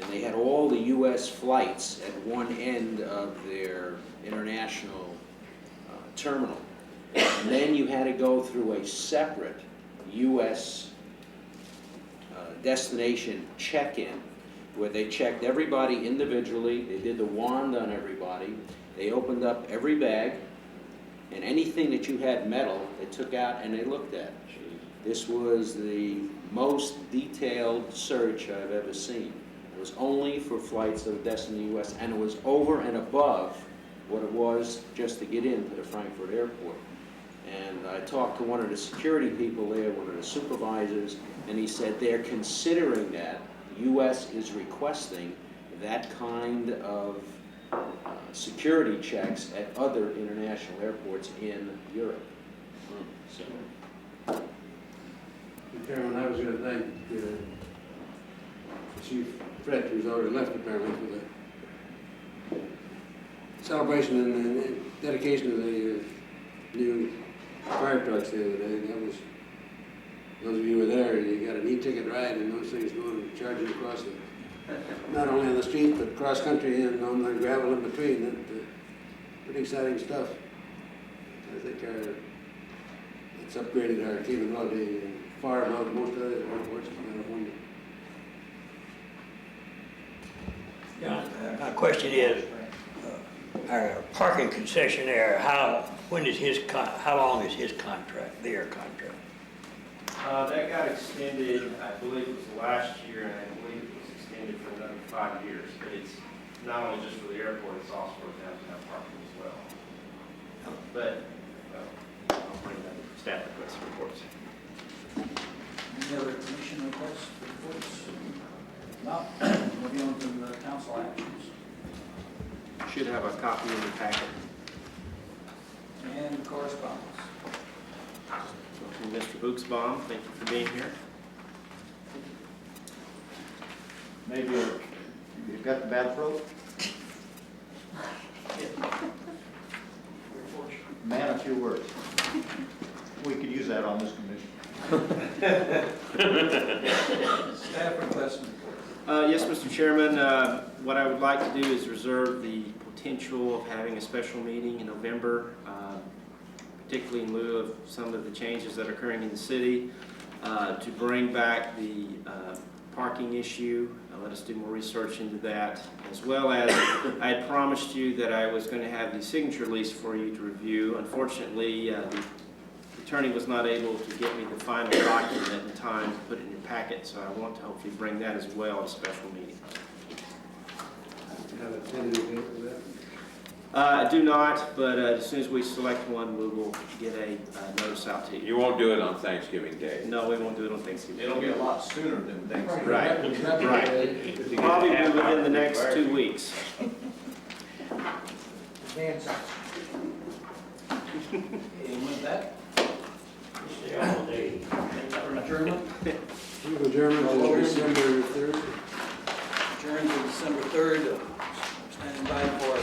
and they had all the U.S. flights at one end of their international terminal. And then you had to go through a separate U.S. Destination check-in, where they checked everybody individually. They did the wand on everybody. They opened up every bag, and anything that you had metal, they took out and they looked at. This was the most detailed search I've ever seen. It was only for flights of Destiny US, and it was over and above what it was just to get into the Frankfurt airport. And I talked to one of the security people there, one of the supervisors, and he said they're considering that. The US is requesting that kind of security checks at other international airports in Europe. So, Chairman, I was gonna thank Chief Fred, who's already left apparently, for the celebration and the dedication of the new fire trucks the other day. That was, those of you who were there, you got an e-ticket ride and those things going and charging across the, not only on the street, but cross country and on the gravel in between. That, pretty exciting stuff. I think it's upgraded our capability far above most other airports in California. Yeah, my question is, our parking concessionaire, how long is his contract, their contract? That got extended, I believe it was last year, and I believe it was extended for another 5 years. But it's not only just for the airport, it's also for downtown parking as well. But I'll bring that staff request reports. Any other commission requests, reports? No, moving on to the council actions. Should have a copy in the packet. And correspondence. From Mr. Buchsbaum, thank you for being here. Maybe you've got the bad throat? Man, a few words. We could use that on this commission. Staff requests and reports. Yes, Mr. Chairman, what I would like to do is reserve the potential of having a special meeting in November, particularly in lieu of some of the changes that are occurring in the city, to bring back the parking issue. Let us do more research into that, as well as I had promised you that I was going to have the signature list for you to review. Unfortunately, the attorney was not able to get me the final document in time to put it in your packet, so I want to hopefully bring that as well at a special meeting. Do you have a tentative date for that? I do not, but as soon as we select one, we will get a notice out to you. You won't do it on Thanksgiving Day. No, we won't do it on Thanksgiving. It'll be a lot sooner than Thanksgiving. Right, right. Probably within the next 2 weeks. Advance action. And with that, Stay all day. adjournment. Move adjournment to December 3rd. Adjourned to December 3rd. Standing by for